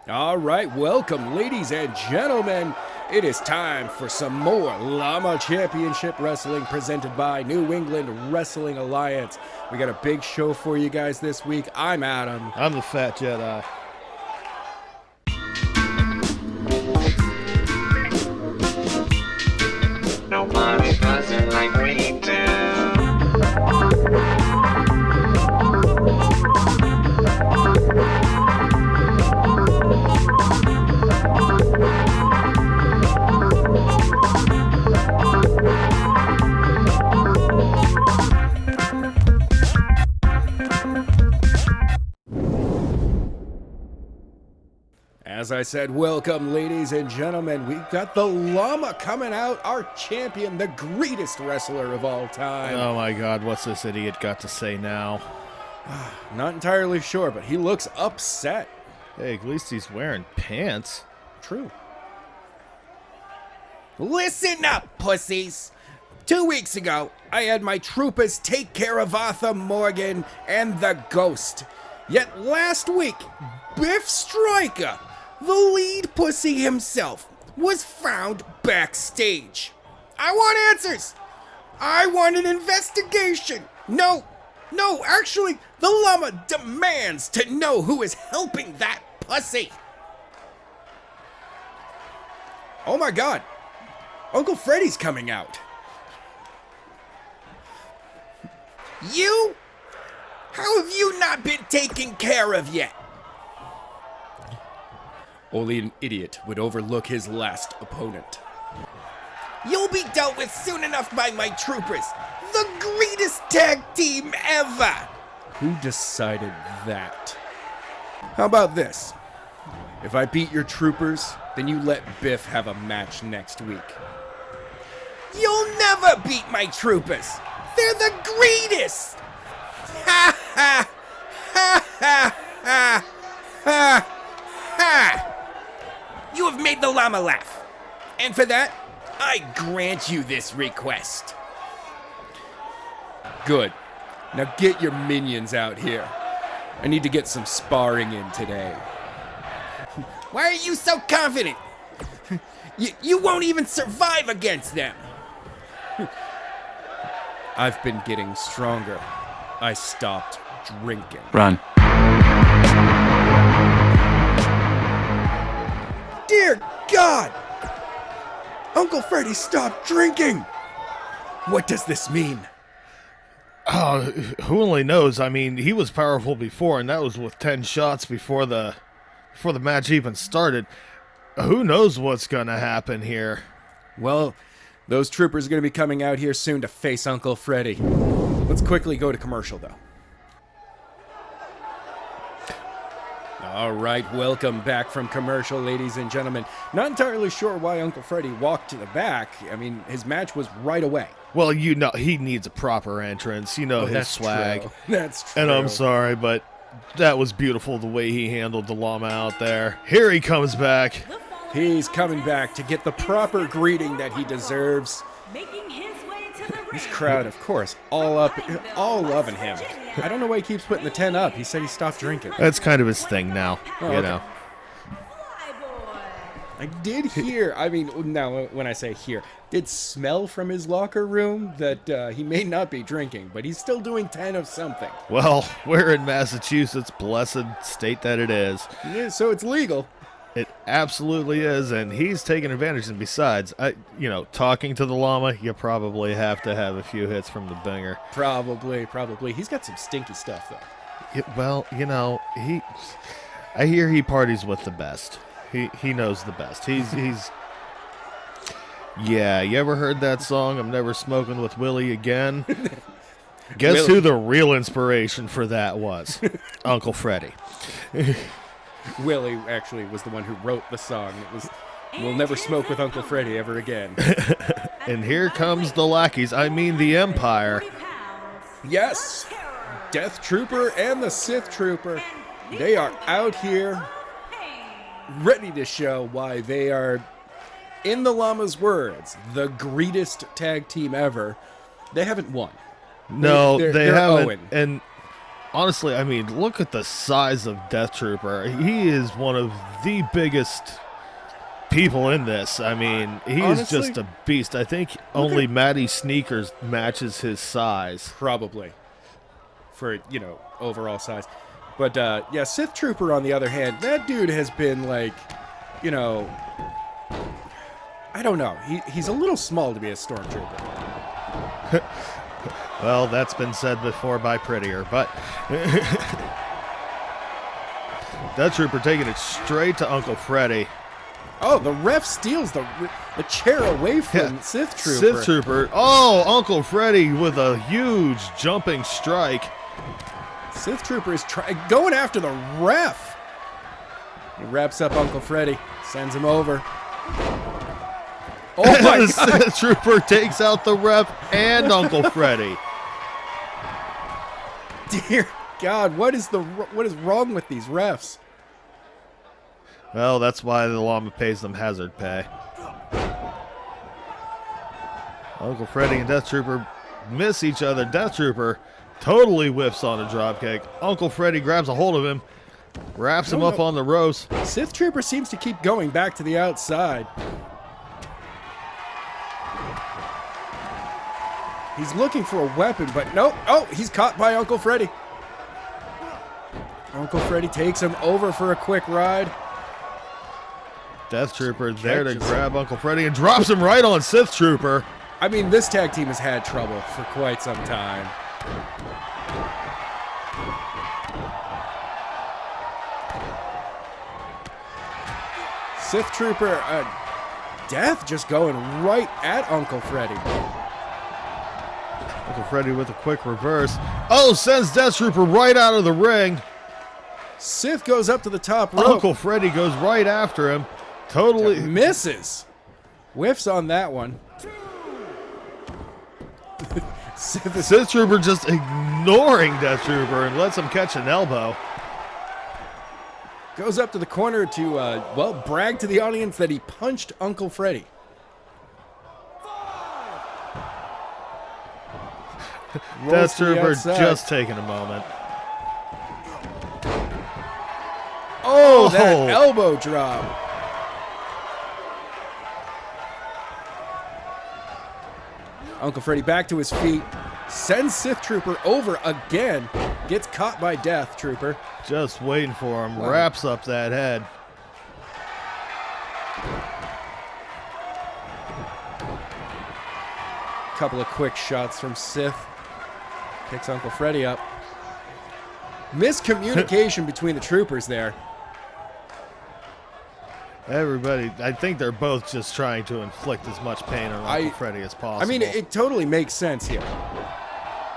All right, welcome, ladies and gentlemen. It is time for some more Llama Championship Wrestling presented by New England Wrestling Alliance. We got a big show for you guys this week. I'm Adam. I'm the Fat Jedi. Nobody does it like we do. As I said, welcome, ladies and gentlemen. We've got the Llama coming out, our champion, the greatest wrestler of all time. Oh my God, what's this idiot got to say now? Not entirely sure, but he looks upset. Hey, at least he's wearing pants. True. Listen up, pussies! 2 weeks ago, I had my troopers take care of Arthur Morgan and the Ghost. Yet last week, Biff Striker, the lead pussy himself, was found backstage. I want answers! I want an investigation! No, actually, the Llama demands to know who is helping that pussy! Oh my God, Uncle Freddy's coming out. You? How have you not been taken care of yet? Only an idiot would overlook his last opponent. You'll be dealt with soon enough by my troopers, the greatest tag team ever! Who decided that? How about this? If I beat your troopers, then you let Biff have a match next week. You'll never beat my troopers! They're the greatest! Ha ha! Ha ha ha! Ha ha! You have made the Llama laugh. And for that, I grant you this request. Good. Now get your minions out here. I need to get some sparring in today. Why are you so confident? You won't even survive against them. I've been getting stronger. I stopped drinking. Run. Dear God! Uncle Freddy stopped drinking! What does this mean? Oh, who only knows? I mean, he was powerful before, and that was with 10 shots before the match even started. Who knows what's gonna happen here? Well, those troopers are going to be coming out here soon to face Uncle Freddy. Let's quickly go to commercial, though. All right, welcome back from commercial, ladies and gentlemen. Not entirely sure why Uncle Freddy walked to the back. I mean, his match was right away. Well, you know, he needs a proper entrance. You know his That's swag. True. That's true. And I'm sorry, but that was beautiful the way he handled the Llama out there. Here he comes back. He's coming back to get the proper greeting that he deserves. Making his way to the This ring. crowd, of course, all loving him. I don't know why he keeps putting the 10 up. He said he stopped drinking. That's kind of his thing now, Oh, you okay. know. I did hear, I mean, now when I say hear, did smell from his locker room that he may not be drinking, but he's still doing 10 of something. Well, we're in Massachusetts, blessed state that it is. Yeah, so it's legal. It absolutely is, and he's taking advantage. And besides, talking to the Llama, you probably have to have a few hits from the binger. Probably. He's got some stinky stuff, though. I hear he parties with the best. He knows the best. Yeah, you ever heard that song, I'm Never Smoking with Willie Again? Guess Willie. who the real inspiration for that was? Uncle Freddy. Willie actually was the one who wrote the song. It was, "We'll never smoke with Uncle Freddy ever again." And here comes the lackeys, the Empire. Yes, Death Trooper and the Sith Trooper. They are out here ready to show why they are, in the Llama's words, the greatest tag team ever. They haven't won. No, They're they haven't. 0-ing. And Honestly, I mean, look at the size of Death Trooper. He is one of the biggest people in this. I mean, he Honestly, is just a beast. I think only Matty Sneakers matches his size. Probably. For, overall size. But, yeah, Sith Trooper, on the other hand, that dude has been, like, I don't know. He's a little small to be a stormtrooper. Well, that's been said before by Prettier, but Death Trooper taking it straight to Uncle Freddy. Oh, the ref steals the chair away from Sith Trooper. Sith Trooper. Oh, Uncle Freddy with a huge jumping strike. Sith Trooper is going after the ref. He wraps up Uncle Freddy, sends him over. Oh my God. Sith Trooper takes out the ref and Uncle Freddy. Dear God, what is wrong with these refs? Well, that's why the llama pays them hazard pay. Uncle Freddy and Death Trooper miss each other. Death Trooper totally whiffs on a dropkick. Uncle Freddy grabs a hold of him, wraps him up on the ropes. Sith Trooper seems to keep going back to the outside. He's looking for a weapon, but nope. Oh, he's caught by Uncle Freddy. Uncle Freddy takes him over for a quick ride. Death Trooper there to Catches grab Uncle Freddy and drops him right on Sith Trooper. I mean, this tag team has had trouble for quite some time. Sith Trooper, Death just going right at Uncle Freddy. Uncle Freddy with a quick reverse. Oh, sends Death Trooper right out of the ring. Sith goes up to the top rope. Uncle Freddy goes right after him. Totally misses. Whiffs on that one. Sith Trooper just ignoring Death Trooper and lets him catch an elbow. Goes up to the corner to, brag to the audience that he punched Uncle Freddy. Death Trooper just taking a moment. Oh, that elbow drop. Uncle Freddy back to his feet. Sends Sith Trooper over again. Gets caught by Death Trooper. Just waiting for him. Wraps up that head. Couple of quick shots from Sith. Picks Uncle Freddy up. Miscommunication between the troopers there. Everybody, I think they're both just trying to inflict as much pain on Uncle Freddy as possible. I mean, it totally makes sense here.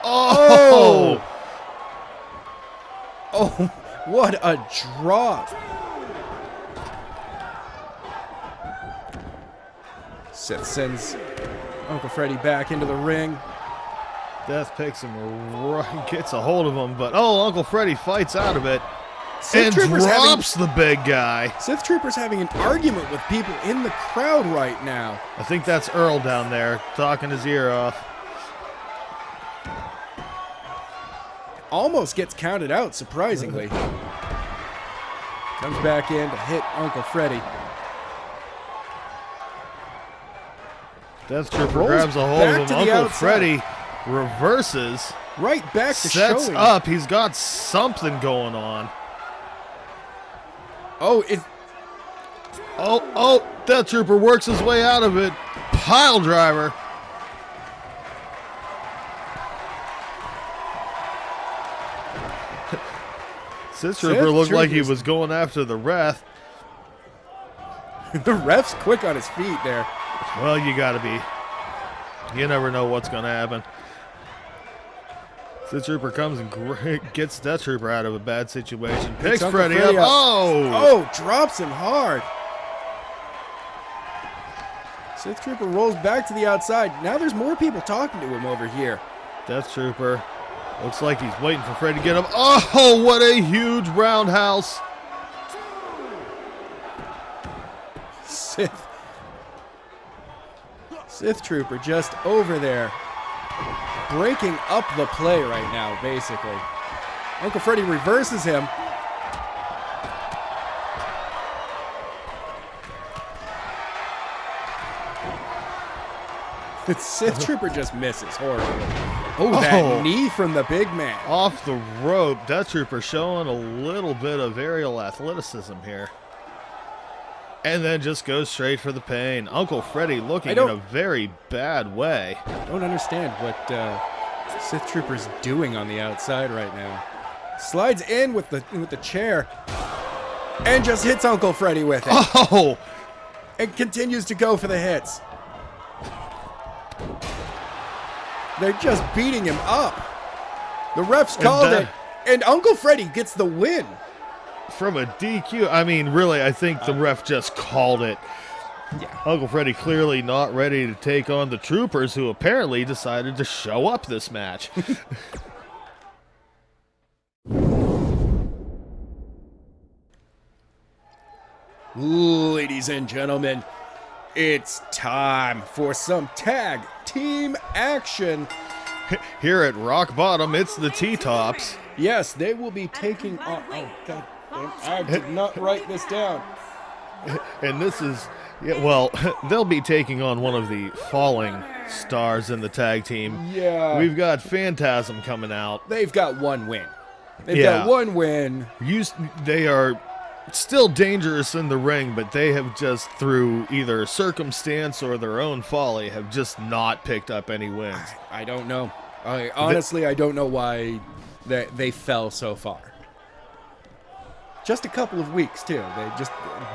Oh! Oh, what a drop. Sith sends Uncle Freddy back into the ring. Death picks him right, gets a hold of him, but Uncle Freddy fights out of it. Sith and Trooper's drops the big guy. Sith Trooper's having an argument with people in the crowd right now. I think that's Earl down there talking his ear off. Almost gets counted out, surprisingly. Comes back in to hit Uncle Freddy. Death Trooper Rolls grabs a hold back of to him. the Uncle outside. Freddy reverses. Right back to Sets showing. up. He's got something going on. Oh, it. Oh, Death Trooper works his way out of it. Pile driver. Sith Trooper looked like he was going after the ref. The ref's quick on his feet there. Well, you gotta be. You never know what's gonna happen. Sith Trooper comes and gets Death Trooper out of a bad situation. Picks Uncle Freddy Freddy up. up. Oh! Oh, drops him hard. Sith Trooper rolls back to the outside. Now there's more people talking to him over here. Death Trooper looks like he's waiting for Freddy to get him. Oh, what a huge roundhouse. Sith Trooper just over there. Breaking up the play right now, basically. Uncle Freddy reverses him. The Sith Trooper just misses horribly. Oh, that knee from the big man. Off the rope. Death Trooper showing a little bit of aerial athleticism here. And then just goes straight for the pain. Uncle Freddy looking in a very bad way. I don't understand what Sith Trooper's doing on the outside right now. Slides in with the chair and just hits Uncle Freddy with it. Oh! And continues to go for the hits. They're just beating him up. The refs called it, and Uncle Freddy gets the win. From a DQ. I mean, really, I think the ref just called it. Yeah. Uncle Freddy clearly not ready to take on the Troopers, who apparently decided to show up this match. Ladies and gentlemen, it's time for some tag team action. Here at Rock Bottom, it's the T-Tops. Yes, they will be taking on... Oh, God damn, I did not write this down. And this is... Yeah, well, they'll be taking on one of the falling stars in the tag team. Yeah. We've got Phantasm coming out. They've got one win. They've got one win. They are still dangerous in the ring, but they have just, through either circumstance or their own folly, have just not picked up any wins. I don't know. Honestly, I don't know why they fell so far. Just a couple of weeks, too. They just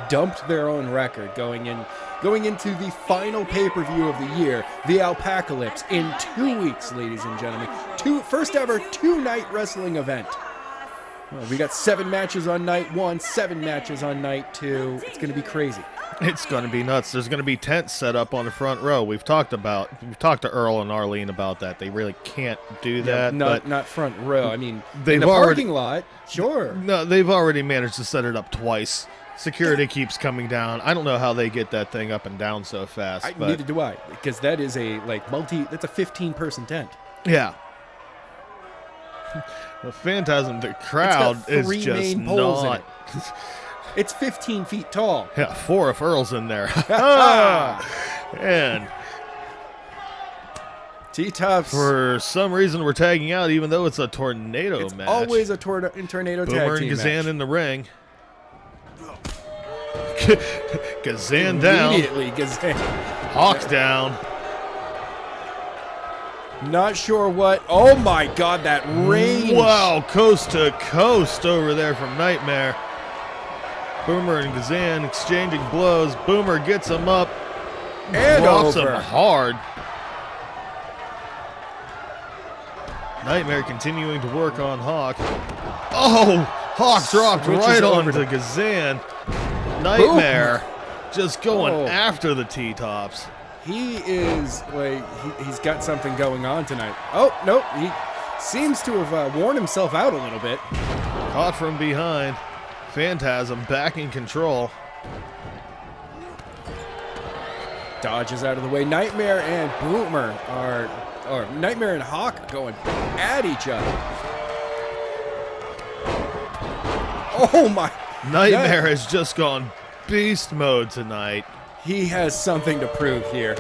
dumped their own record going into the final pay-per-view of the year, the Alpacalypse, in 2 weeks, ladies and gentlemen. First ever two-night wrestling event. Well, we got 7 matches on night 1, 7 matches on night 2. It's going to be crazy. It's going to be nuts. There's going to be tents set up on the front row. We've talked to Earl and Arlene about that. They really can't do that. Not front row. I mean, they've in the parking lot, sure. No, they've already managed to set it up twice. Security keeps coming down. I don't know how they get that thing up and down so fast. Neither do I, because that is that's a 15-person tent. Yeah. The Phantasm, the crowd is just not. It's 15 feet tall. Yeah, 4 if Earl's in there. And T-Tops. For some reason, we're tagging out, even though it's a tornado match. Always a tornado Boomer tag team and Gazan match. in the ring. Gazan down. Immediately, Gazan. Hawk down. Not sure what. Oh my God, that range! Wow, coast to coast over there from Nightmare. Boomer and Gazan exchanging blows. Boomer gets him up And drops over. him hard. Nightmare continuing to work on Hawk. Oh, Hawk dropped Switches right over onto to- Gazan. Nightmare just going after the T-Tops. He is he's got something going on tonight. Oh nope, he seems to have worn himself out a little bit. Caught from behind. Phantasm back in control. Dodges out of the way. Nightmare and Boomer or Nightmare and Hawk are going at each other. Oh my! Nightmare has just gone beast mode tonight. He has something to prove here.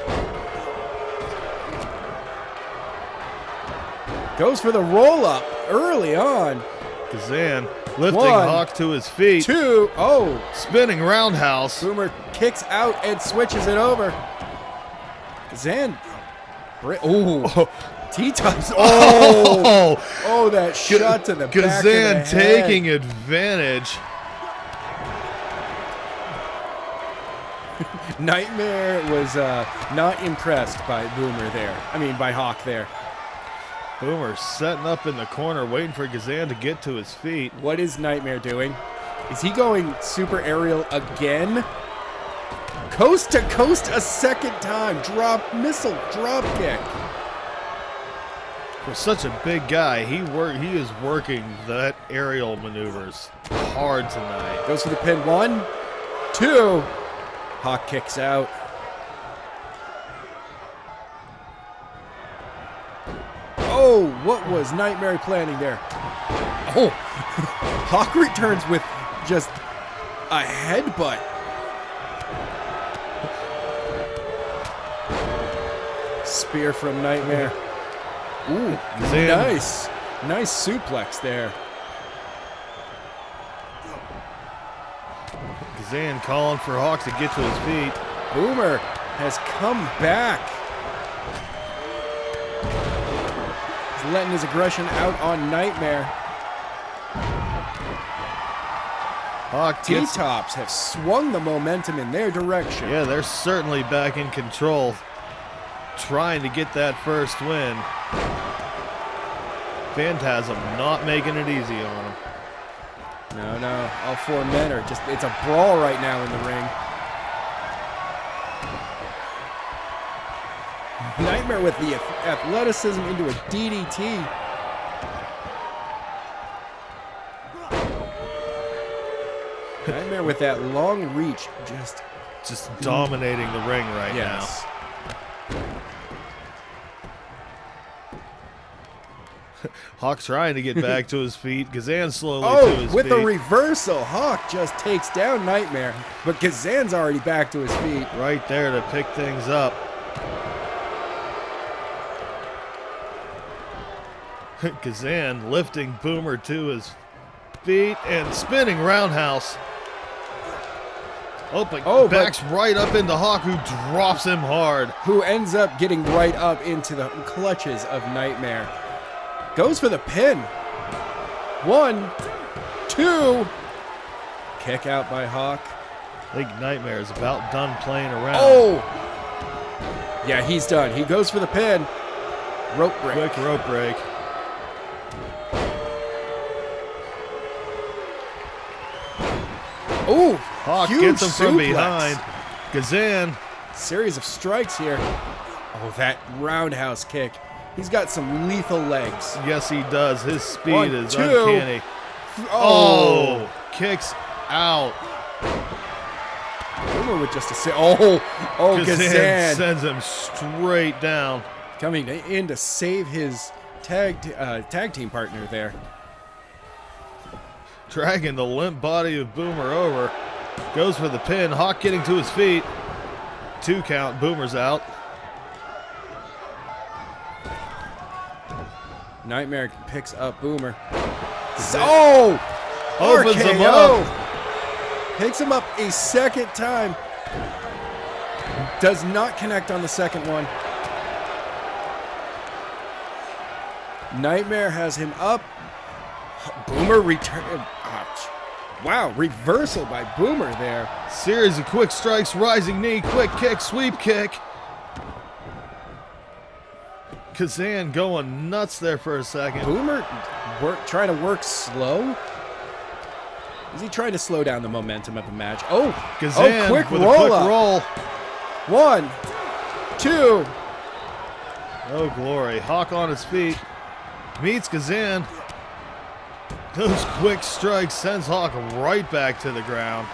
Goes for the roll up early on. Gazan lifting 1, Hawk to his feet. 2. Oh, Spinning roundhouse. Boomer kicks out and switches it over. Zan. Oh, T-Tops. Oh, that shot to the back of the Gazan head. taking advantage. Nightmare was not impressed by Boomer there. I mean, by Hawk there. Boomer setting up in the corner, waiting for Gazan to get to his feet. What is Nightmare doing? Is he going super aerial again? Coast to coast a second time. Missile drop kick. For such a big guy, he is working that aerial maneuvers hard tonight. Goes for the pin. 1, 2. Hawk kicks out. Oh, what was Nightmare planning there? Oh, Hawk returns with just a headbutt. Spear from Nightmare. Ooh, nice. Nice suplex there. Kazan calling for Hawk to get to his feet. Boomer has come back. He's letting his aggression out on Nightmare. Hawk gets... T-Tops have swung the momentum in their direction. Yeah, they're certainly back in control, trying to get that first win. Phantasm not making it easy on him. No. All four men are just, it's a brawl right now in the ring. Nightmare with the athleticism into a DDT. Nightmare with that long reach, just dominating the ring right yes. now. Hawk trying to get back to his feet. Kazan slowly to his feet. With the reversal, Hawk just takes down Nightmare, but Kazan's already back to his feet. Right there to pick things up. Kazan lifting Boomer to his feet and spinning roundhouse. Backs right up into Hawk, who drops him hard. Who ends up getting right up into the clutches of Nightmare. Goes for the pin. 1, 2. Kick out by Hawk. I think Nightmare is about done playing around. Oh! Yeah, he's done. He goes for the pin. Rope break. Quick rope break. Ooh! Hawk huge gets him from suplex. behind. Kazan. Series of strikes here. Oh, that roundhouse kick. He's got some lethal legs. Yes, he does. His speed 1, is 2. uncanny. Oh! Kicks out. Boomer with just a Kazan sends him straight down. Coming in to save his tag team partner there. Dragging the limp body of Boomer over. Goes for the pin. Hawk getting to his feet. 2 count. Boomer's out. Nightmare picks up Boomer. Opens him RKO. up. Picks him up a second time. Does not connect on the second one. Nightmare has him up. Boomer return. Wow, reversal by Boomer there. Series of quick strikes, rising knee, quick kick, sweep kick. Kazan going nuts there for a second. Boomer trying to work slow. Is he trying to slow down the momentum of the match? Kazan quick with roll a quick up. roll. 1, 2. Oh, glory. Hawk on his feet. Meets Kazan. Those quick strikes sends Hawk right back to the ground.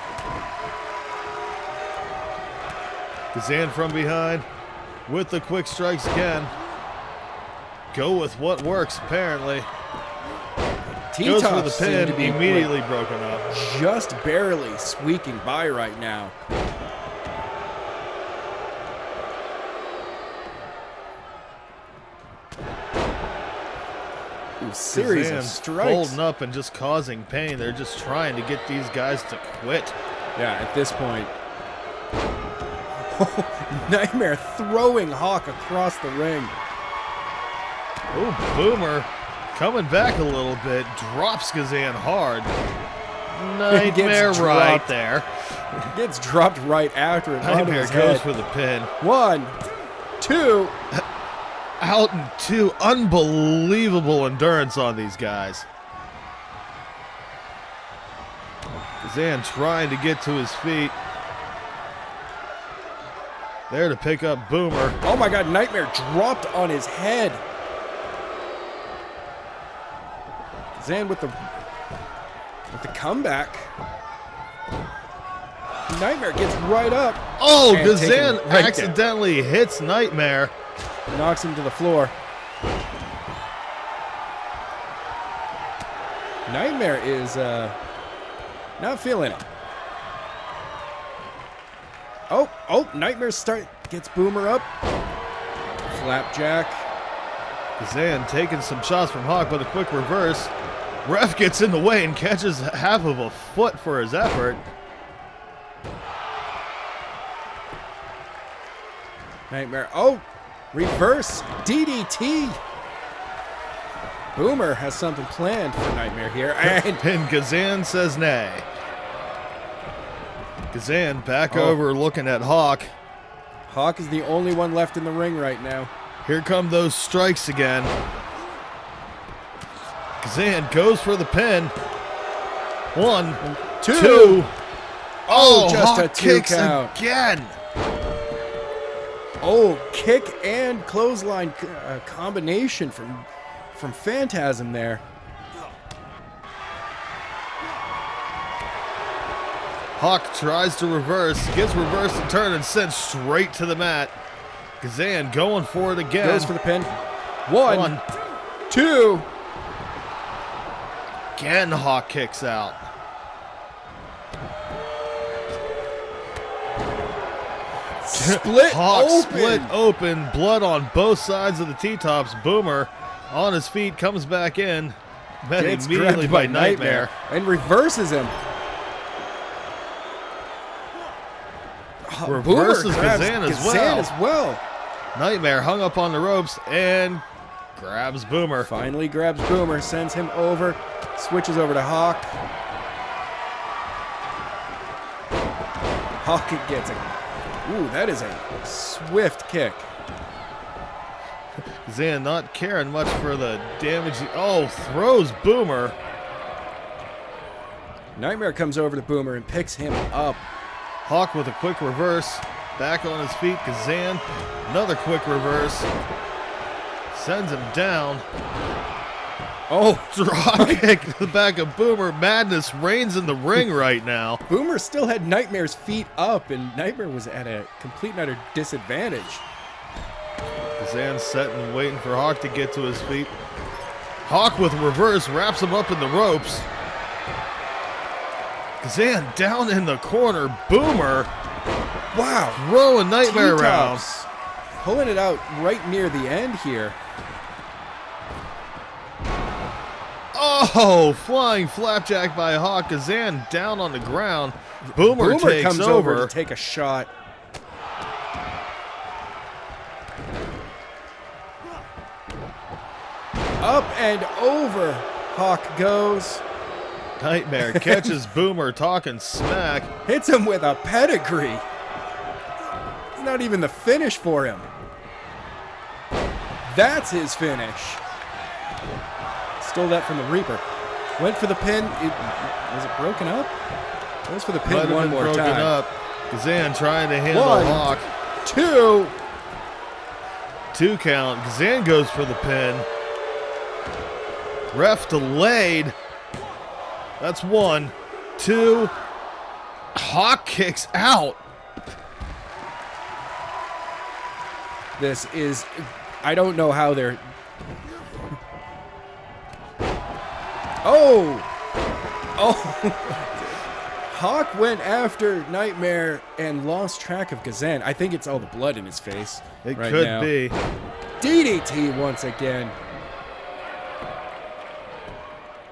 Kazan from behind with the quick strikes again. Go with what works, apparently. Goes for the pin, immediately broken up. Just barely squeaking by right now. Ooh, series of strikes. Folding up and just causing pain. They're just trying to get these guys to quit. Yeah, at this point. Nightmare throwing Hawk across the ring. Oh, Boomer coming back a little bit. Drops Kazan hard. Nightmare right there. Gets dropped right after it. Nightmare goes for the pin. 1, 2. Out in 2. Unbelievable endurance on these guys. Kazan trying to get to his feet. There to pick up Boomer. Oh my God, Nightmare dropped on his head. Kazan with the comeback. Nightmare gets right up. Oh, and Kazan right accidentally hits Nightmare. Knocks him to the floor. Nightmare is not feeling it. Oh, Nightmare gets Boomer up. Flapjack. Kazan taking some shots from Hawk, but a quick reverse. Ref gets in the way and catches half of a foot for his effort. Nightmare. Oh, reverse DDT. Boomer has something planned for Nightmare here. And Kazan says nay. Kazan back over looking at Hawk. Hawk is the only one left in the ring right now. Here come those strikes again. Kazan goes for the pin. 1, 2. Oh, just Hawk a 2 kicks count. again. Oh, kick and clothesline combination from Phantasm there. Hawk tries to reverse, gets reversed and turn and sent straight to the mat. Kazan going for it again. Goes for the pin. 1, 2. Again, Hawk kicks out. Split Hawk open. split open, blood on both sides of the T-tops. Boomer on his feet, comes back in, met Gets immediately grabbed by Nightmare. and reverses him. Reverses Boomer grabs Kazan as Kazan well. as well. Nightmare hung up on the ropes and grabs Boomer. Finally grabs Boomer, sends him over, switches over to Hawk. Hawk gets ooh, that is a swift kick. Kazan not caring much for the damage. Throws Boomer. Nightmare comes over to Boomer and picks him up. Hawk with a quick reverse. Back on his feet. Kazan, another quick reverse. Sends him down. Oh, Drop kick to the back of Boomer. Madness reigns in the ring right now. Boomer still had Nightmare's feet up, and Nightmare was at a complete and utter disadvantage. Kazan sitting and waiting for Hawk to get to his feet. Hawk with reverse wraps him up in the ropes. Kazan down in the corner. Boomer Wow. throwing Nightmare around. T-tops. Pulling it out right near the end here. Oh, flying flapjack by Hawk. Kazan down on the ground. Boomer takes comes over. to take a shot. Up and over Hawk goes. Nightmare catches Boomer talking smack. Hits him with a pedigree. It's not even the finish for him. That's his finish. Stole that from the Reaper. Went for the pin. Was it broken up? Goes for the pin Might have one been more broken time. up. Kazan trying to handle 1, Hawk. 2. 2 count. Kazan goes for the pin. Ref delayed. That's 1, 2. Hawk kicks out. This is, I don't know how they're. Oh! Hawk went after Nightmare and lost track of Kazan. I think it's all the blood in his face. It right could now. be. DDT once again.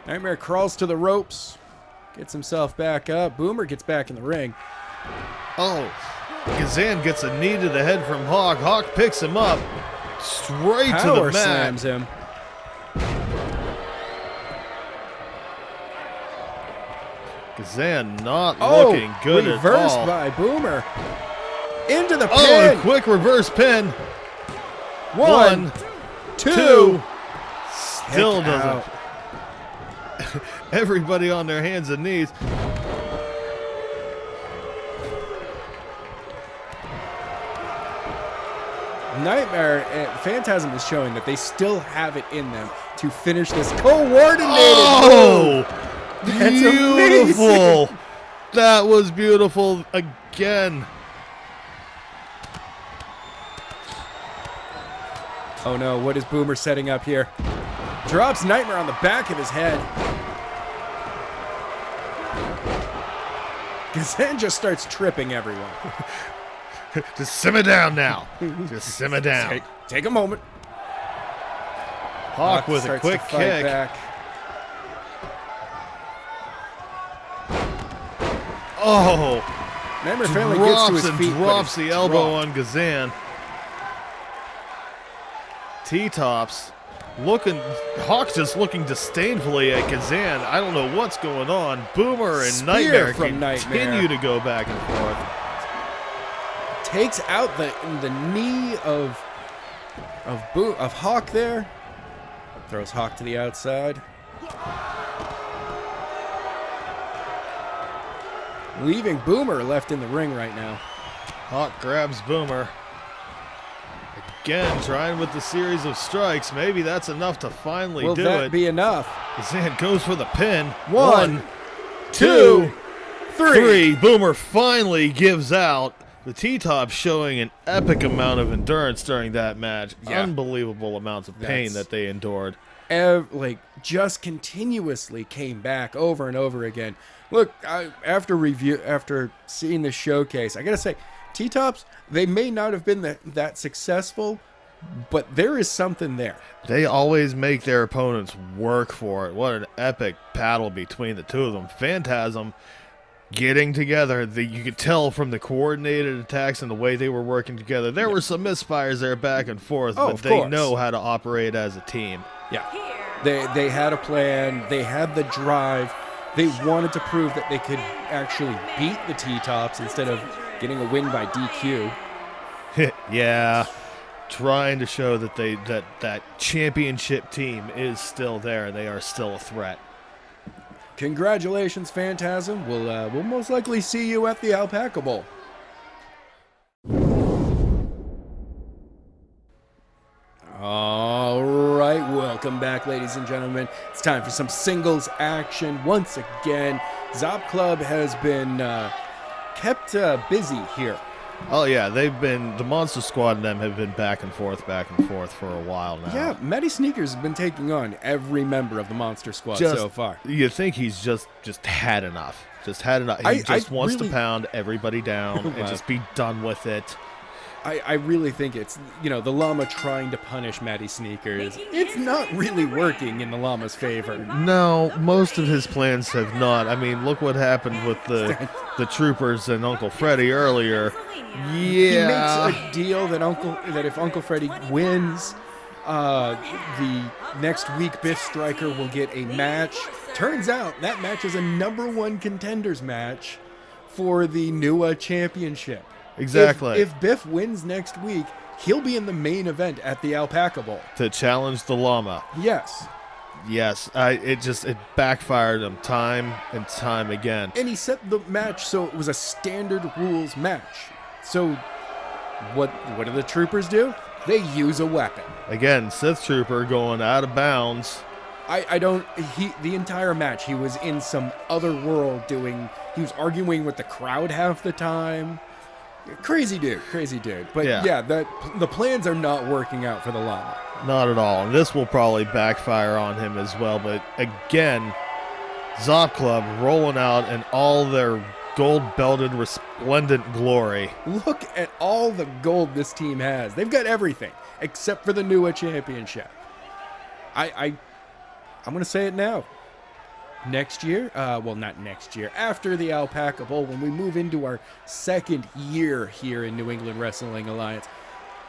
Nightmare crawls to the ropes, gets himself back up. Boomer gets back in the ring. Oh, Kazan gets a knee to the head from Hawk. Hawk picks him up straight to Power the mat. slams him. Kazan not looking good at reversed all. by Boomer. Into the Oh, pin. a quick reverse pin. 1, 2. 2. Still Kick doesn't. out. Everybody on their hands and knees. Nightmare and Phantasm is showing that they still have it in them to finish this coordinated move. Oh, That's beautiful. amazing. That was beautiful again. Oh no, what is Boomer setting up here? Drops Nightmare on the back of his head. Kazan just starts tripping everyone. Just simmer down now. Just simmer down. Take a moment. Hawk with a starts quick to fight kick. back. Oh, Nightmare Family gets to his feet, but drops it's the elbow dropped. on Kazan. T-Tops looking, Hawk just looking disdainfully at Kazan. I don't know what's going on. Boomer and Spear Nightmare from continue Nightmare. to go back and forth. Takes out the knee of Hawk there. Throws Hawk to the outside. Leaving Boomer left in the ring right now. Hawk grabs Boomer. Again, trying with the series of strikes. Maybe that's enough to finally Will do that it. be enough? Kazan goes for the pin. One, two, three. Boomer finally gives out. The T-Top showing an epic amount of endurance during that match. Yeah. Unbelievable amounts of pain that they endured. Just continuously came back over and over again. Look, after seeing this showcase, I gotta say, T-Tops, they may not have been that successful, but there is something there. They always make their opponents work for it. What an epic battle between the two of them. Phantasm getting together. You could tell from the coordinated attacks and the way they were working together. There were some misfires there back and forth, but of they course. know how to operate as a team. Yeah, they had a plan. They had the drive. They wanted to prove that they could actually beat the T-Tops instead of getting a win by DQ. Yeah, trying to show that that championship team is still there. They are still a threat. Congratulations, Phantasm. We'll most likely see you at the Alpaca Bowl. All right, welcome back, ladies and gentlemen. It's time for some singles action. Once again, ZOP Club has been kept busy here. Oh yeah, the Monster Squad and them have been back and forth for a while now. Yeah, Matty Sneakers has been taking on every member of the Monster Squad so far. You think he's just had enough. Just had enough. He wants to pound everybody down and just be done with it. I really think it's, the Llama trying to punish Matty Sneakers. It's not really working in the Llama's favor. No, most of his plans have not. I mean, look what happened with the Troopers and Uncle Freddy earlier. Yeah. He makes a deal that if Uncle Freddy wins, the next week Biff Striker will get a match. Turns out that match is a #1 contenders match for the NUA championship. Exactly. If Biff wins next week, he'll be in the main event at the Alpaca Bowl. To challenge the Llama. Yes. Yes, it backfired him time and time again. And he set the match so it was a standard rules match. So what do the Troopers do? They use a weapon. Again, Sith Trooper going out of bounds. The entire match, he was in some other world he was arguing with the crowd half the time. Crazy dude. But yeah, the plans are not working out for the Llama. Not at all. And this will probably backfire on him as well. But again, ZOP Club rolling out in all their gold-belted, resplendent glory. Look at all the gold this team has. They've got everything except for the NUA championship. I'm going to say it now. Next year, not next year, after the Alpaca Bowl, when we move into our second year here in New England Wrestling Alliance,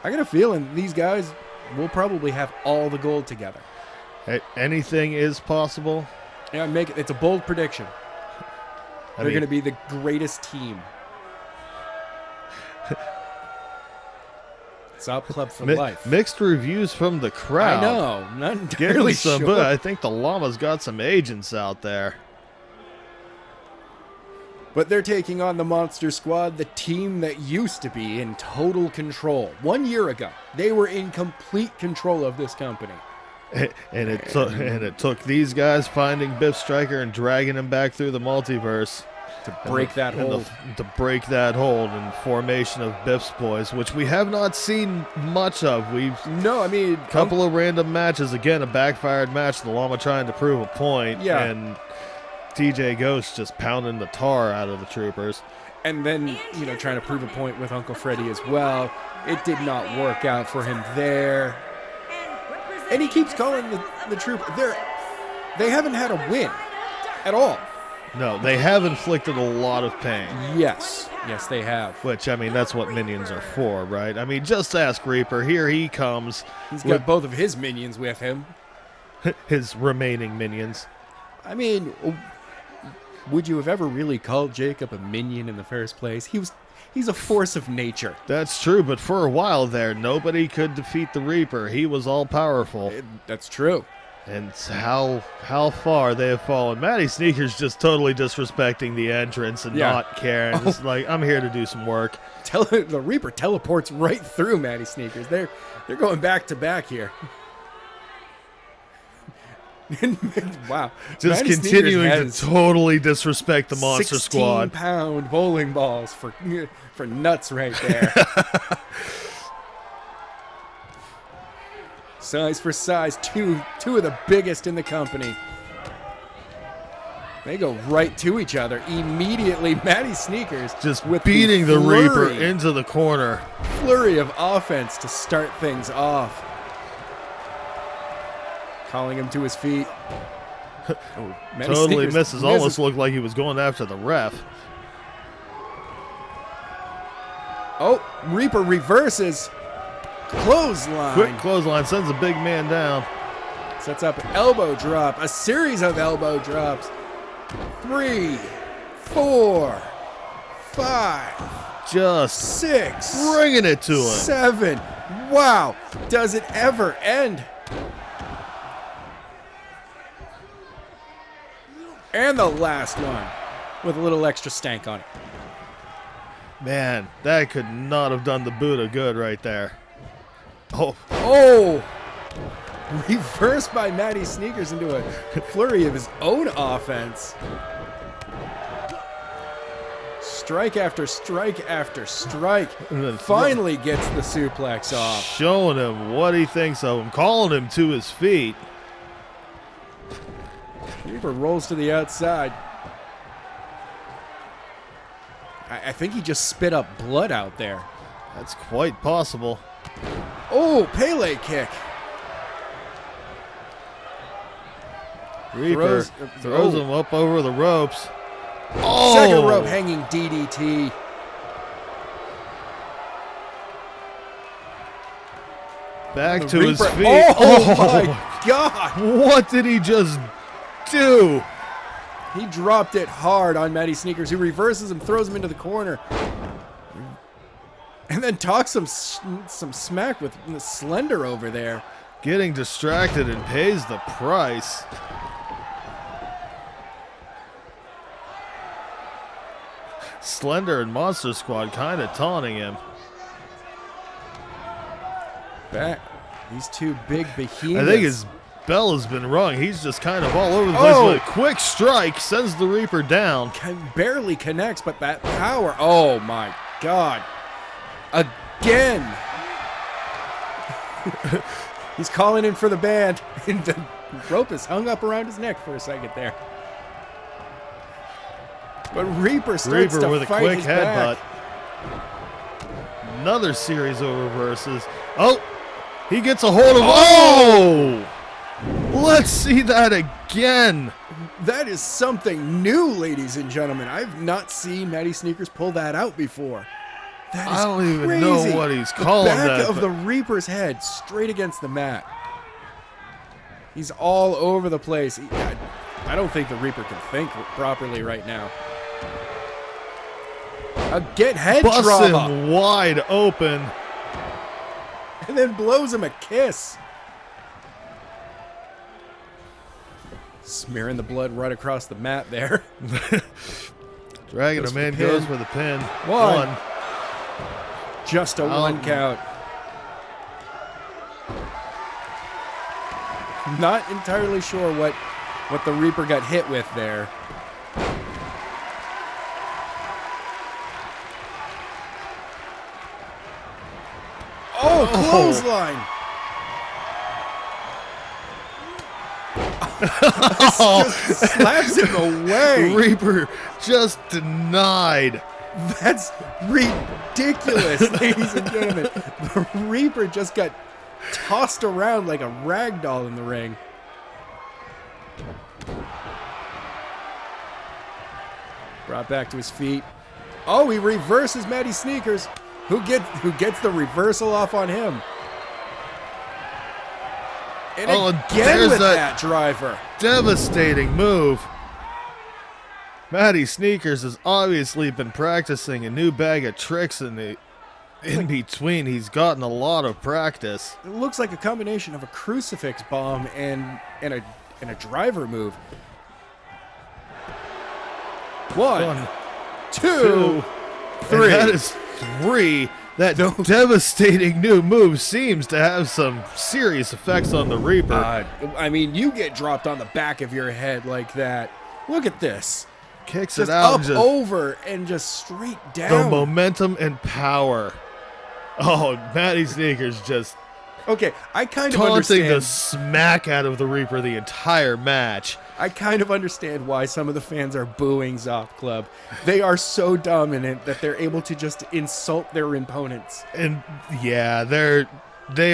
I got a feeling these guys will probably have all the gold together. Hey, anything is possible. Yeah, it's a bold prediction. They're going to be the greatest team. ZOP Club for life. Mixed reviews from the crowd. I know. Not entirely sure. But I think the Llama's got some agents out there. But they're taking on the Monster Squad, the team that used to be in total control. 1 year ago, they were in complete control of this company. And it took these guys finding Biff Striker and dragging him back through the multiverse. To break that hold. To break that hold and formation of Biff's boys, which we have not seen much of. Couple of random matches. Again, a backfired match. The Llama trying to prove a point. Yeah. And DJ Ghost just pounding the tar out of the troopers. And then, trying to prove a point with Uncle Freddy as well. It did not work out for him there. And he keeps calling the troop. They haven't had a win at all. No, they have inflicted a lot of pain. Yes, they have. Which, I mean, that's what minions are for, right? I mean, just ask Reaper. Here he comes. He's got both of his minions with him. His remaining minions. I mean, would you have ever really called Jacob a minion in the first place? He's a force of nature. That's true, but for a while there, nobody could defeat the Reaper. He was all-powerful. That's true. And how far they have fallen. Matty Sneaker's just totally disrespecting the entrance and not caring. It's like, I'm here to do some work. The Reaper teleports right through Matty Sneakers. They're going back to back here. Wow. Just Matty continuing to Sneakers totally disrespect the Monster Squad. 16-pound bowling balls for nuts right there. Size for size, two of the biggest in the company. They go right to each other immediately. Matty Sneakers just with beating the Reaper into the corner. Flurry of offense to start things off. Calling him to his feet. Totally misses. Almost looked like he was going after the ref. Oh, Reaper reverses. Clothesline. Quick clothesline sends a big man down. Sets up an elbow drop. A series of elbow drops. 3, 4, 5. Just 6. bringing it to him. 7. Wow. Does it ever end? And the last one with a little extra stank on it. Man, that could not have done the Buddha good right there. Oh! Reversed by Matty Sneakers into a flurry of his own offense. Strike after strike after strike. Finally gets the suplex off. Showing him what he thinks of him. Calling him to his feet. Reaper rolls to the outside. I think he just spit up blood out there. That's quite possible. Oh, Pele kick. Reaper throws him up over the ropes. Oh! Second rope hanging DDT. Back to his feet. Oh my God. What did he just do? He dropped it hard on Matty Sneakers, who reverses him, throws him into the corner. And then talks some smack with Slender over there. Getting distracted and pays the price. Slender and Monster Squad kind of taunting him. Back. These two big behemoths. I think his bell has been rung. He's just kind of all over the place. But a quick strike sends the Reaper down. Barely connects, but that power. Oh my God. Again. He's calling in for the band. And the rope is hung up around his neck for a second there. But Reaper starts to with a fight quick his headbutt. back. Another series of reverses. Oh, he gets a hold of. Oh! Let's see that again. That is something new, ladies and gentlemen. I've not seen Matty Sneakers pull that out before. That is I don't even crazy. know what he's calling Back that. of the Reaper's head, straight against the mat. He's all over the place. I don't think the Reaper can think properly right now. A get head Busts trauma. him wide open. And then blows him a kiss. Smearing the blood right across the mat there. Dragging him in, goes for the pin. One. Just a 1 count. Not entirely sure what the Reaper got hit with there. Oh, clothesline. Just slaps him away. Reaper just denied. That's ridiculous, ladies and gentlemen. The Reaper just got tossed around like a rag doll in the ring. Brought back to his feet. Oh, he reverses Matty Sneakers. Who gets the reversal off on him? And again there's with that driver. Devastating move. Matty Sneakers has obviously been practicing a new bag of tricks in between. He's gotten a lot of practice. It looks like a combination of a crucifix bomb and a driver move. One, two, three. And that is 3. That devastating new move seems to have some serious effects on the Reaper. I mean, you get dropped on the back of your head like that. Look at this. Kicks Just it out. up, over, and just straight the down. momentum and power. Oh, Matty Sneakers just Okay, I kind of taunting understand. the smack out of the Reaper the entire match. I kind of understand why some of the fans are booing ZOP Club. They are so dominant that they're able to just insult their opponents. And yeah, they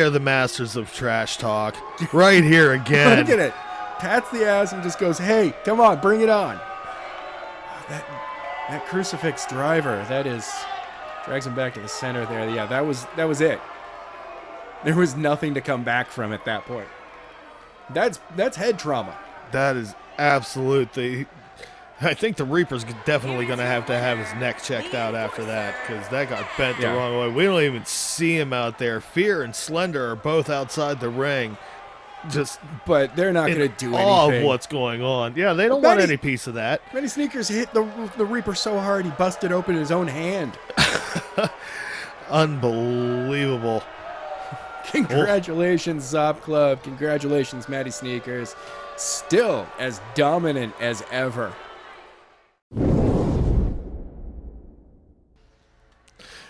are the masters of trash talk. Right here again. Look at it. Pats the ass and just goes, "Hey, come on, bring it on." That crucifix driver, drags him back to the center there. Yeah, that was it. There was nothing to come back from at that point. That's head trauma. That is absolutely. I think the Reaper's definitely going to have his neck checked out after that, because that got bent the wrong way. We don't even see him out there. Fear and Slender are both outside the ring. But they're not going to do all anything. of what's going on. Yeah, they don't want any piece of that. Matty Sneakers hit the Reaper so hard he busted open his own hand. Unbelievable. Congratulations, ZOP Club. Congratulations, Matty Sneakers. Still as dominant as ever.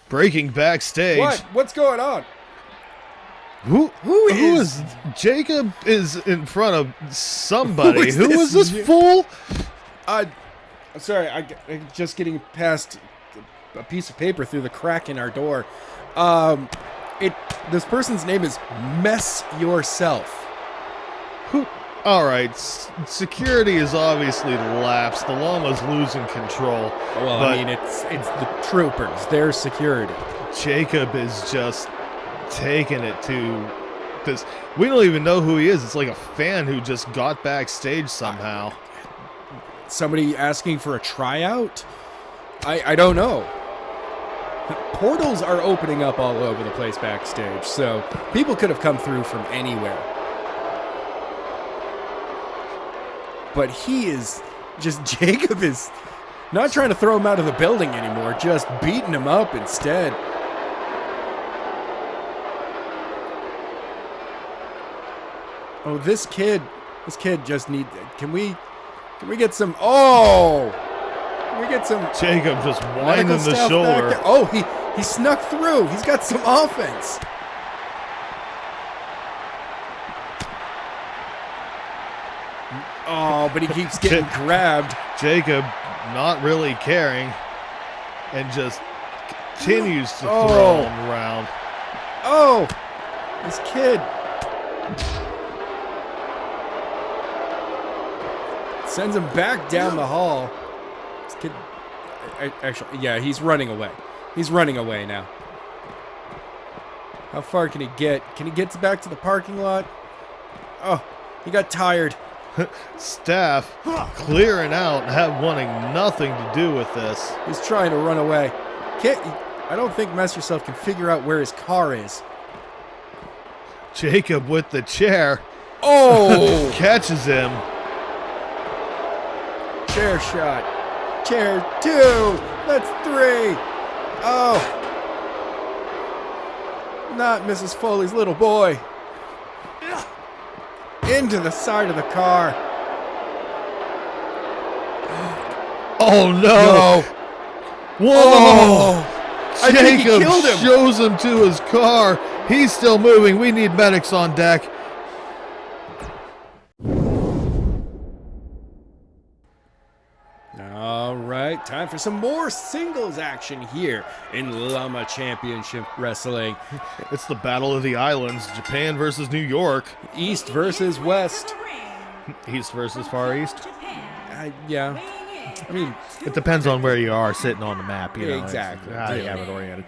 Breaking backstage. What's going on? Who is Jacob is in front of somebody. Who is this fool? I'm sorry, I'm just getting past a piece of paper through the crack in our door. This person's name is Mess Yourself. Who? All right, security is obviously lapsed. The Llama's losing control. Well, I mean, it's the troopers. They're security. Jacob is just taking it to this. We don't even know who he is. It's like a fan who just got backstage somehow. Somebody asking for a tryout? I don't know. Portals are opening up all over the place backstage, so people could have come through from anywhere. But Jacob is not trying to throw him out of the building anymore, just beating him up instead. Oh, this kid just need. Can we get some? Oh, can we get some? Jacob just winding the shoulder. Oh, he snuck through. He's got some offense. Oh, but he keeps getting grabbed. Jacob not really caring and just continues to throw him around. Oh, this kid. Sends him back down the hall. This kid, actually, yeah, he's running away. He's running away now. How far can he get? Can he get back to the parking lot? Oh, he got tired. Staff clearing out, wanting nothing to do with this. He's trying to run away. I don't think Mess Yourself can figure out where his car is. Jacob with the chair. Oh! Catches him. Chair shot. Chair 2. That's 3. Oh. Not Mrs. Foley's little boy. Into the side of the car. Oh no! Whoa! Oh, I think he Jacob killed him. shows him to his car. He's still moving. We need medics on deck. time for some more singles action here in Llama Championship Wrestling. It's the Battle of the Islands, Japan versus New York. East versus West. East versus Far East. Yeah. I mean, It depends on where you are sitting on the map. You know, Exactly. How you have it oriented.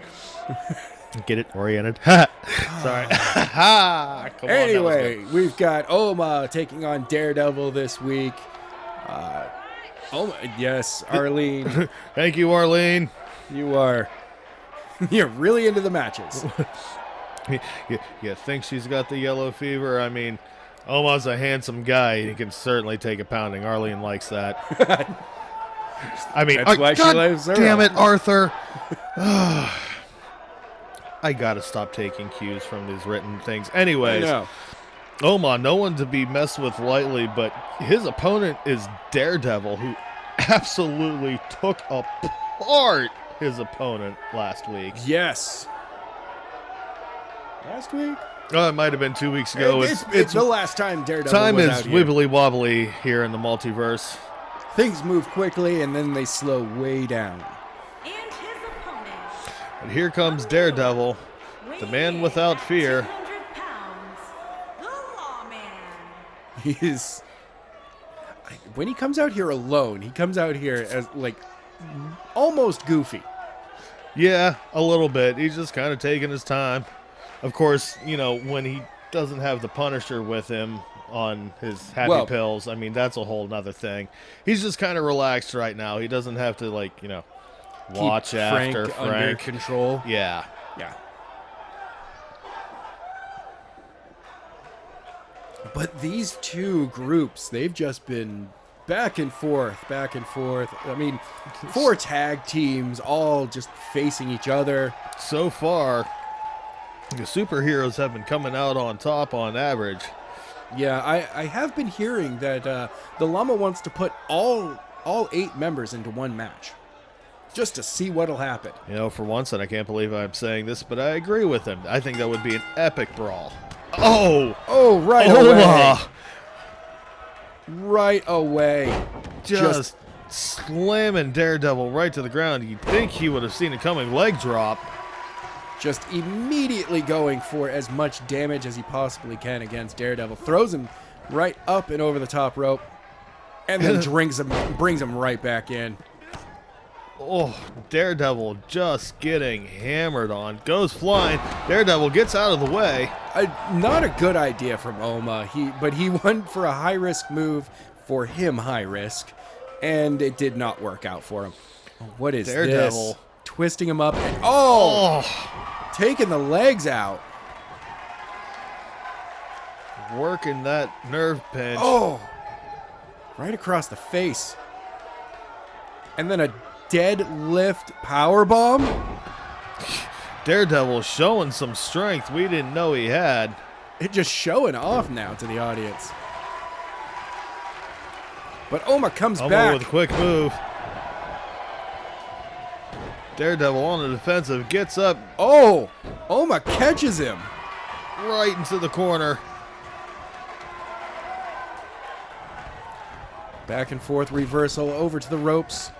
Get it? Oriented. Sorry. Come on, that was anyway, good. we've got Oma taking on Daredevil this week. Yes, Arlene, Thank you, Arlene. you're really into the matches. You think she's got the yellow fever? I mean, Oma's a handsome guy. He can certainly take a pounding. Arlene likes that. I mean, That's why she God lives her damn up. it, Arthur. I gotta stop taking cues from these written things. Anyways, No. Oma, no one to be messed with lightly, but his opponent is Daredevil, who absolutely took apart his opponent last week. Yes. Last week? Oh, it might have been 2 weeks ago. It's the last time Daredevil time was is out here. wibbly wobbly here in the multiverse. Things move quickly and then they slow way down. And his opponent, And here comes Daredevil, the man without fear. 200 pounds, the Lawman. He's when he comes out here alone, he comes out here as like almost goofy. Yeah, a little bit. He's just kind of taking his time. Of course, you know, when he doesn't have the Punisher with him on his happy pills, I mean, that's a whole nother thing. He's just kind of relaxed right now. He doesn't have to, like, you know, watch Keep after Frank under Frank. control. Yeah. Yeah. But these two groups, they've just been back and forth, back and forth. I mean, 4 tag teams all just facing each other. So far, the superheroes have been coming out on top on average. Yeah, I have been hearing that the Llama wants to put all 8 members into one match, just to see what'll happen. You know, for once, and I can't believe I'm saying this, but I agree with him. I think that would be an epic brawl. Oh! Oh, right Oma! Right away. Just slamming Daredevil right to the ground. You'd think he would have seen it coming. Leg drop. Just immediately going for as much damage as he possibly can against Daredevil. Throws him right up and over the top rope. And then brings him right back in. Oh, Daredevil just getting hammered on. Goes flying. Daredevil gets out of the way. Not a good idea from Oma. But he went for a high-risk move, for him high risk, and it did not work out for him. What is Daredevil. this? Twisting him up. And, taking the legs out. Working that nerve pinch. Oh! Right across the face. And then a deadlift powerbomb. Daredevil showing some strength we didn't know he had. It just showing off now to the audience. But Oma comes Oma back. with a quick move. Daredevil on the defensive, gets up Oh! Oma catches him. right into the corner. Back and forth reversal over to the ropes.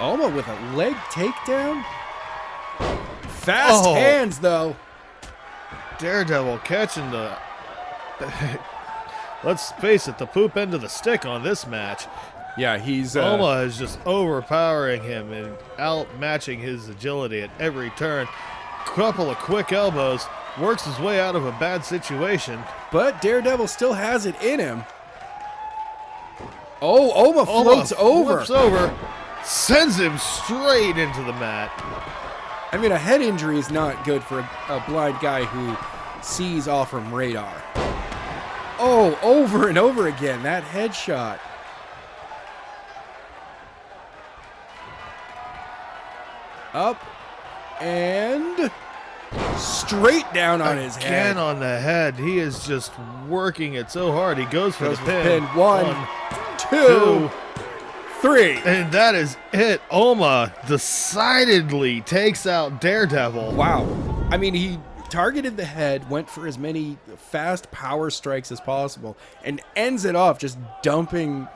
Oma with a leg takedown. Fast Oh. hands, though. Daredevil catching the... Let's face it, the poop end of the stick on this match. Yeah, he's... Oma is just overpowering him and outmatching his agility at every turn. Couple of quick elbows, works his way out of a bad situation. But Daredevil still has it in him. Oh, Oma floats over. Flips over, sends him straight into the mat. I mean, a head injury is not good for a blind guy who sees off from radar. Oh, over and over again, that headshot. Up and straight down on his head. Again on the head. He is just working it so hard. He goes for Goes the for the pin. pin. One, two, three. And that is it. Oma decidedly takes out Daredevil. Wow. I mean, he targeted the head, went for as many fast power strikes as possible, and ends it off just dumping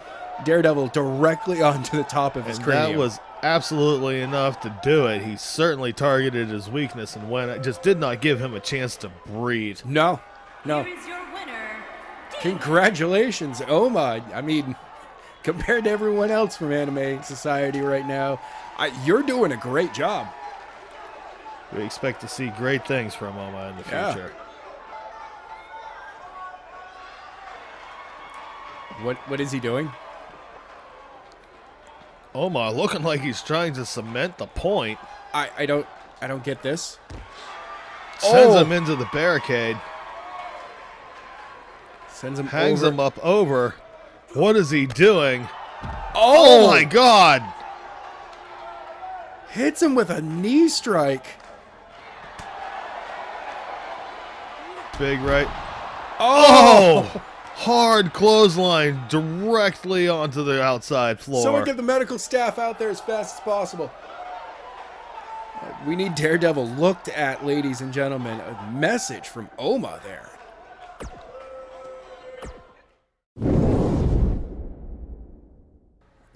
Daredevil directly onto the top of his And cranium. that was absolutely enough to do it. He certainly targeted his weakness and just did not give him a chance to breathe. No. Here is your winner. Congratulations, Oma. I mean, compared to everyone else from Anime Society right now, you're doing a great job. We expect to see great things from Oma in the Yeah. future. What is he doing? Oma looking like he's trying to cement the point. I don't get this. Sends Oh. him into the barricade. Sends him Hangs over. him up over. What is he doing? Oh, Oh my God! hits him with a knee strike. Big right. Oh, Hard clothesline directly onto the outside floor. someone get the medical staff out there as fast as possible. We need Daredevil looked at, ladies and gentlemen. A message from Oma there.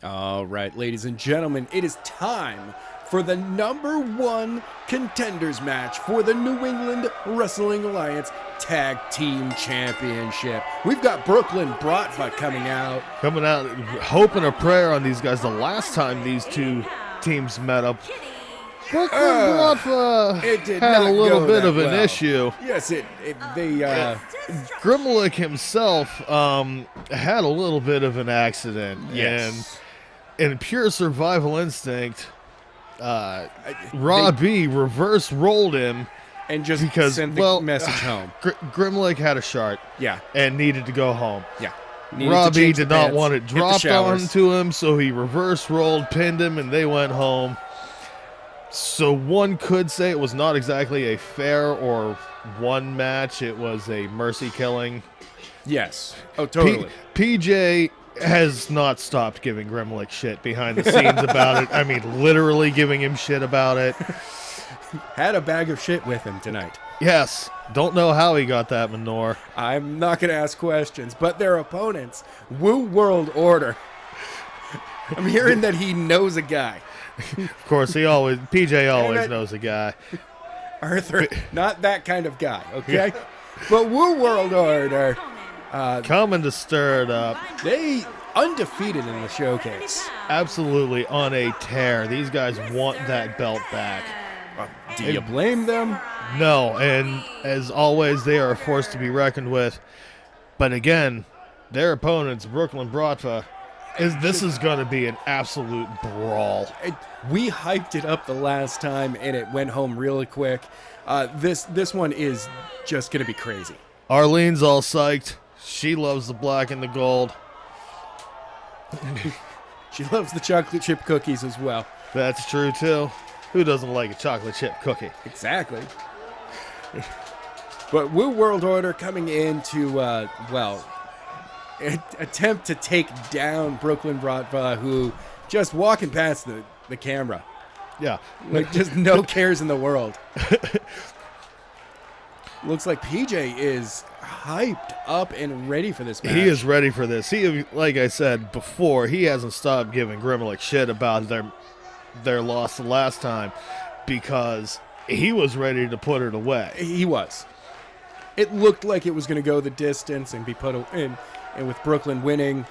All right, ladies and gentlemen, it is time for the #1 contenders match for the New England Wrestling Alliance Tag Team Championship. We've got Brooklyn Bratva coming out. Coming out, hoping a prayer on these guys. The last time these two teams met up, Brooklyn Bratva It did had not a little go bit that of an well. issue. Yes, they Grimlick himself had a little bit of an accident. Yes. And in pure survival instinct, Robbie reverse rolled him and just because, sent the well, message home. Grimlick had a shark Yeah, and needed to go home. yeah. Needed to Robbie change did the not pants, want it hit the dropped showers. onto him, so he reverse rolled, pinned him, and they went home. So one could say it was not exactly a fair or one match. It was a mercy killing. Yes. Oh, totally. PJ has not stopped giving Grimlick shit behind the scenes about it. I mean, literally giving him shit about it. Had a bag of shit with him tonight. Yes. Don't know how he got that manure. I'm not going to ask questions, but their opponents, Woo World Order. I'm hearing that he knows a guy. Of course, PJ always knows a guy. Arthur, not that kind of guy, okay? But Woo World Order, Coming to stir it up. they undefeated in the showcase. Absolutely on a tear. These guys want that belt back. Do you blame them? No, and as always, they are a force to be reckoned with. But again, their opponents, Brooklyn Bratva, this is going to be an absolute brawl. We hyped it up the last time, and it went home really quick. This one is just going to be crazy. Arlene's all psyched. She loves the black and the gold. She loves the chocolate chip cookies as well. That's true, too. Who doesn't like a chocolate chip cookie? Exactly. But Woo World Order coming in to, attempt to take down Brooklyn Bratva, who just walking past the camera. Yeah. Like, just no cares in the world. Looks like PJ is hyped up and ready for this match. He is ready for this. Like I said before, he hasn't stopped giving Grimlick shit about their loss the last time because he was ready to put it away. He was. It looked like it was going to go the distance and be put in, and with Brooklyn winning.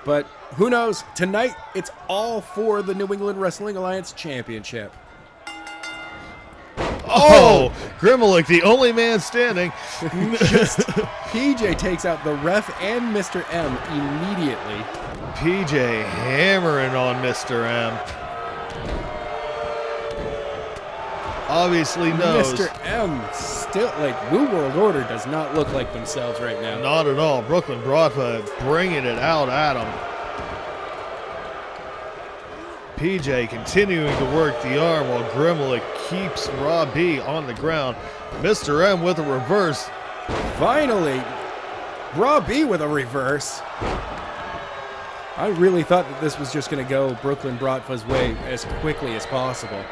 But who knows? Tonight, it's all for the New England Wrestling Alliance Championship. Oh! Grimlick, the only man standing. PJ takes out the ref and Mr. M immediately. PJ hammering on Mr. M. Obviously knows. Mr. M still, Woo World Order does not look like themselves right now. Not at all. Brooklyn Bratva bringing it out at him. PJ continuing to work the arm while Grimlick keeps Robbie on the ground. Mr. M with a reverse. Finally, Robbie with a reverse. I really thought that this was just going to go Brooklyn Bratva's way as quickly as possible.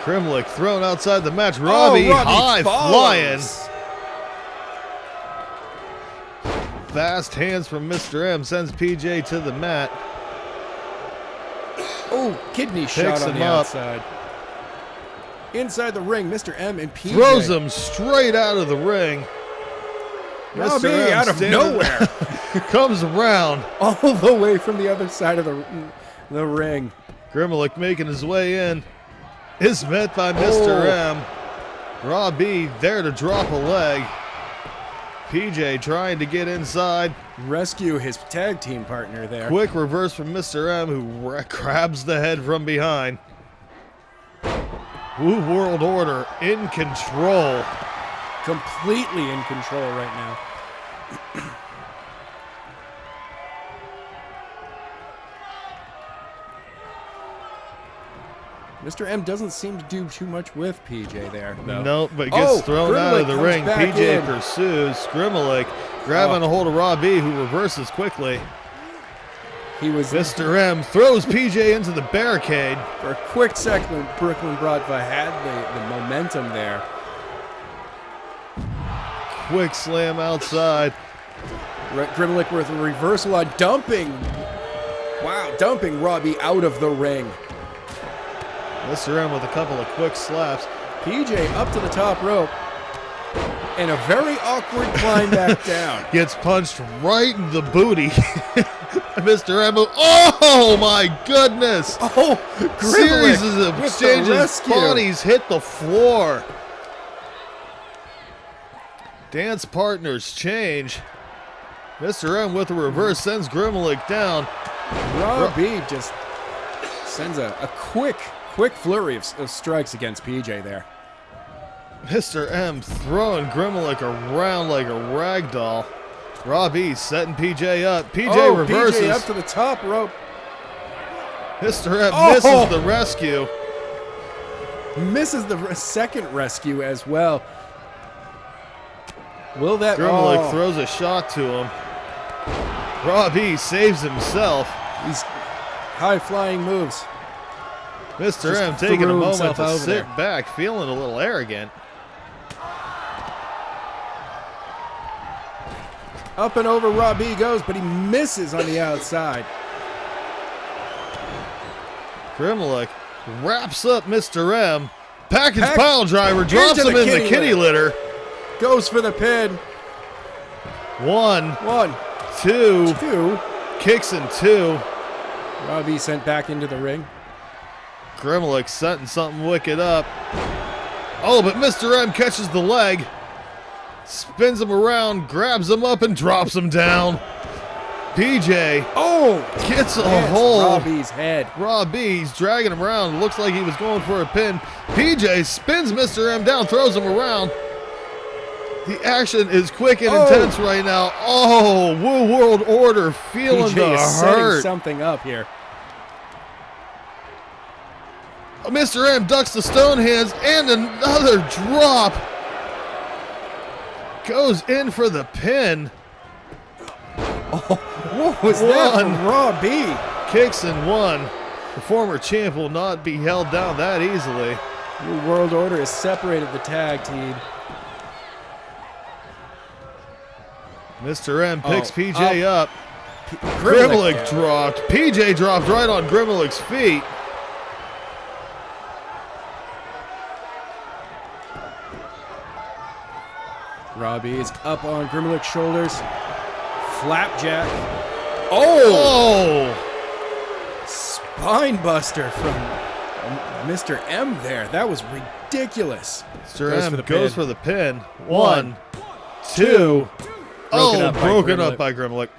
Grimlick thrown outside the match. Robbie Robbie high flying. follows. fast hands from Mr. M sends PJ to the mat. Oh, kidney Picks shot on him the up. outside. Inside the ring, Mr. M and PJ. Throws him straight out of the ring. Robbie Mr. M out of standing- nowhere. comes around. All the way from the other side of the ring. Grimlich making his way in. Is met by Mr. M. Robbie there to drop a leg. PJ trying to get inside. Rescue his tag team partner there. Quick reverse from Mr. M, who grabs the head from behind. New World Order in control. Completely in control right now. Mr. M doesn't seem to do too much with PJ there, though. Nope, but gets thrown out of the Grimlich ring. comes back PJ in. pursues. Grimlich grabbing a hold of Robbie, who reverses quickly. He was Mr. M throws PJ into the barricade. for a quick second. Brooklyn Brodva had the momentum there. Quick slam outside. Grimlich with a reversal on dumping. Wow, dumping Robbie out of the ring. Mr. M with a couple of quick slaps. PJ up to the top rope. And a very awkward climb back down. Gets punched right in the booty. Mr. M. Oh my goodness! Oh, Series Grimlich of with the exchanges. rescue. Bodies hit the floor. Dance partners change. Mr. M with a reverse sends Grimlich down. Robbie just sends a quick flurry of strikes against PJ there. Mr. M throwing Grimlich around like a rag doll. Robbie setting PJ up. PJ reverses. PJ up to the top rope. Mr. M Oh! misses the rescue. Misses the second rescue as well. Will that... Grimlich oh, throws a shot to him. Robbie saves himself. these high-flying moves. Mr. Just M taking a threw moment himself to over sit there. back, feeling a little arrogant. Up and over Robbie goes, but he misses on the outside. Grimlich wraps up Mr. M. Package Pack- pile driver drops into him the in the kitty kitty litter. Goes for the pin. 1, 1, 2, 2. kicks in 2. Robbie sent back into the ring. Grimlich setting something wicked up. Oh, but Mr. M catches the leg. Spins him around, grabs him up, and drops him down. PJ Oh! gets a Hits hold. Robbie's head. Robbie's dragging him around. Looks like he was going for a pin. PJ spins Mr. M down, throws him around. The action is quick and Oh. intense right now. Oh, Woo World Order feeling PJ the is setting hurt. something up here. Mr. M ducks the stone hands and another drop. Goes in for the pin. What was that One. from Robbie? Kicks in 1. The former champ will not be held down that easily. New World Order has separated the tag team. Mr. M picks Oh, PJ up. Grimlich Grimlich dropped. PJ dropped right on Grimlich's feet. Robbie is up on Grimlich's shoulders. Flapjack. Oh! Spine buster from Mr. M there. That was ridiculous. Mr. Goes M for the goes pin. for the pin. 1, 2. Broken Oh, up by broken Grimlich. up by Grimlich.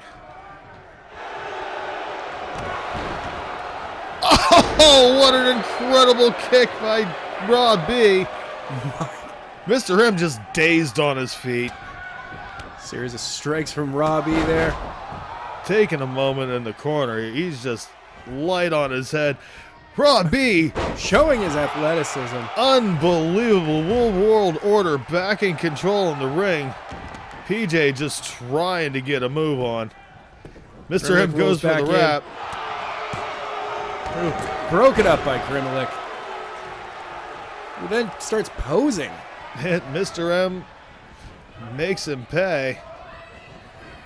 Oh, what an incredible kick by Robbie. Mr. M just dazed on his feet. Series of strikes from Robbie there. Taking a moment in the corner. He's just light on his head. Robbie, Showing his athleticism. unbelievable. World Order back in control in the ring. PJ just trying to get a move on. Mr. M Grimlich goes rolls for the back wrap. Broken up by Grimlich. Who then starts posing. Hit Mr. M makes him pay.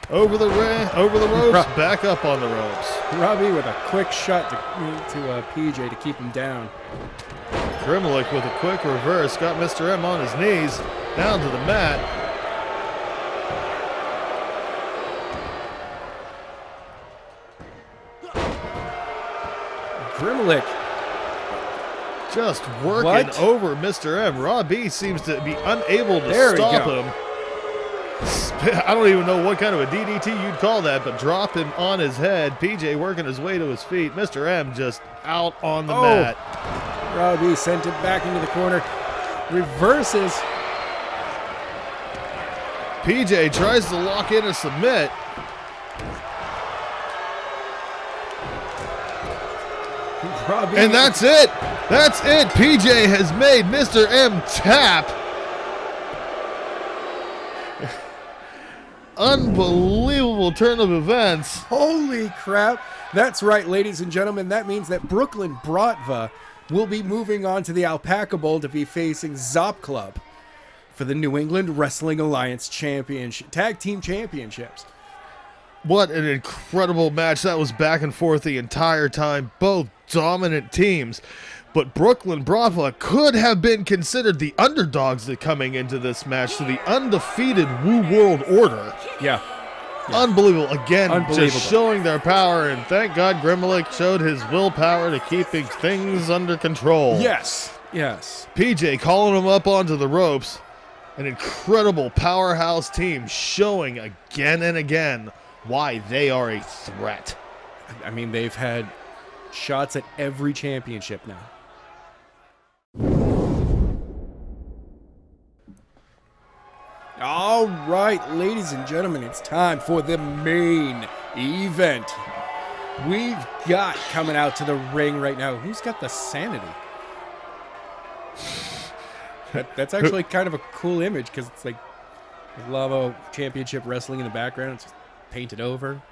Over the ropes, back up on the ropes. Robbie with a quick shot to PJ to keep him down. Grimlich with a quick reverse, got Mr. M on his knees, down to the mat. Grimlich just working What? over Mr. M. Robbie seems to be unable to There we stop go. him. I don't even know what kind of a DDT you'd call that, but drop him on his head. PJ working his way to his feet. Mr. M just out on the mat. Robbie sent it back into the corner. Reverses. PJ tries to lock in and submit. Robbie. And that's it. That's it. PJ has made Mr. M tap. Unbelievable turn of events. Holy crap. That's right, ladies and gentlemen. That means that Brooklyn Bratva will be moving on to the Alpaca Bowl to be facing ZOP Club for the New England Wrestling Alliance Championship, Tag Team Championships. What an incredible match. That was back and forth the entire time. Both dominant teams. But Brooklyn Bratva could have been considered the underdogs that coming into this match to the undefeated Woo World Order. Yeah. Unbelievable. Again, Unbelievable. just showing their power. And thank God Grimlich showed his willpower to keeping things under control. Yes. Yes. PJ calling him up onto the ropes. An incredible powerhouse team showing again and again why they are a threat. I mean, they've had shots at every championship now. All right, ladies and gentlemen, it's time for the main event. We've got coming out to the ring right now. Who's got the sanity? That's actually kind of a cool image because it's like Llama Championship Wrestling in the background. It's just painted over.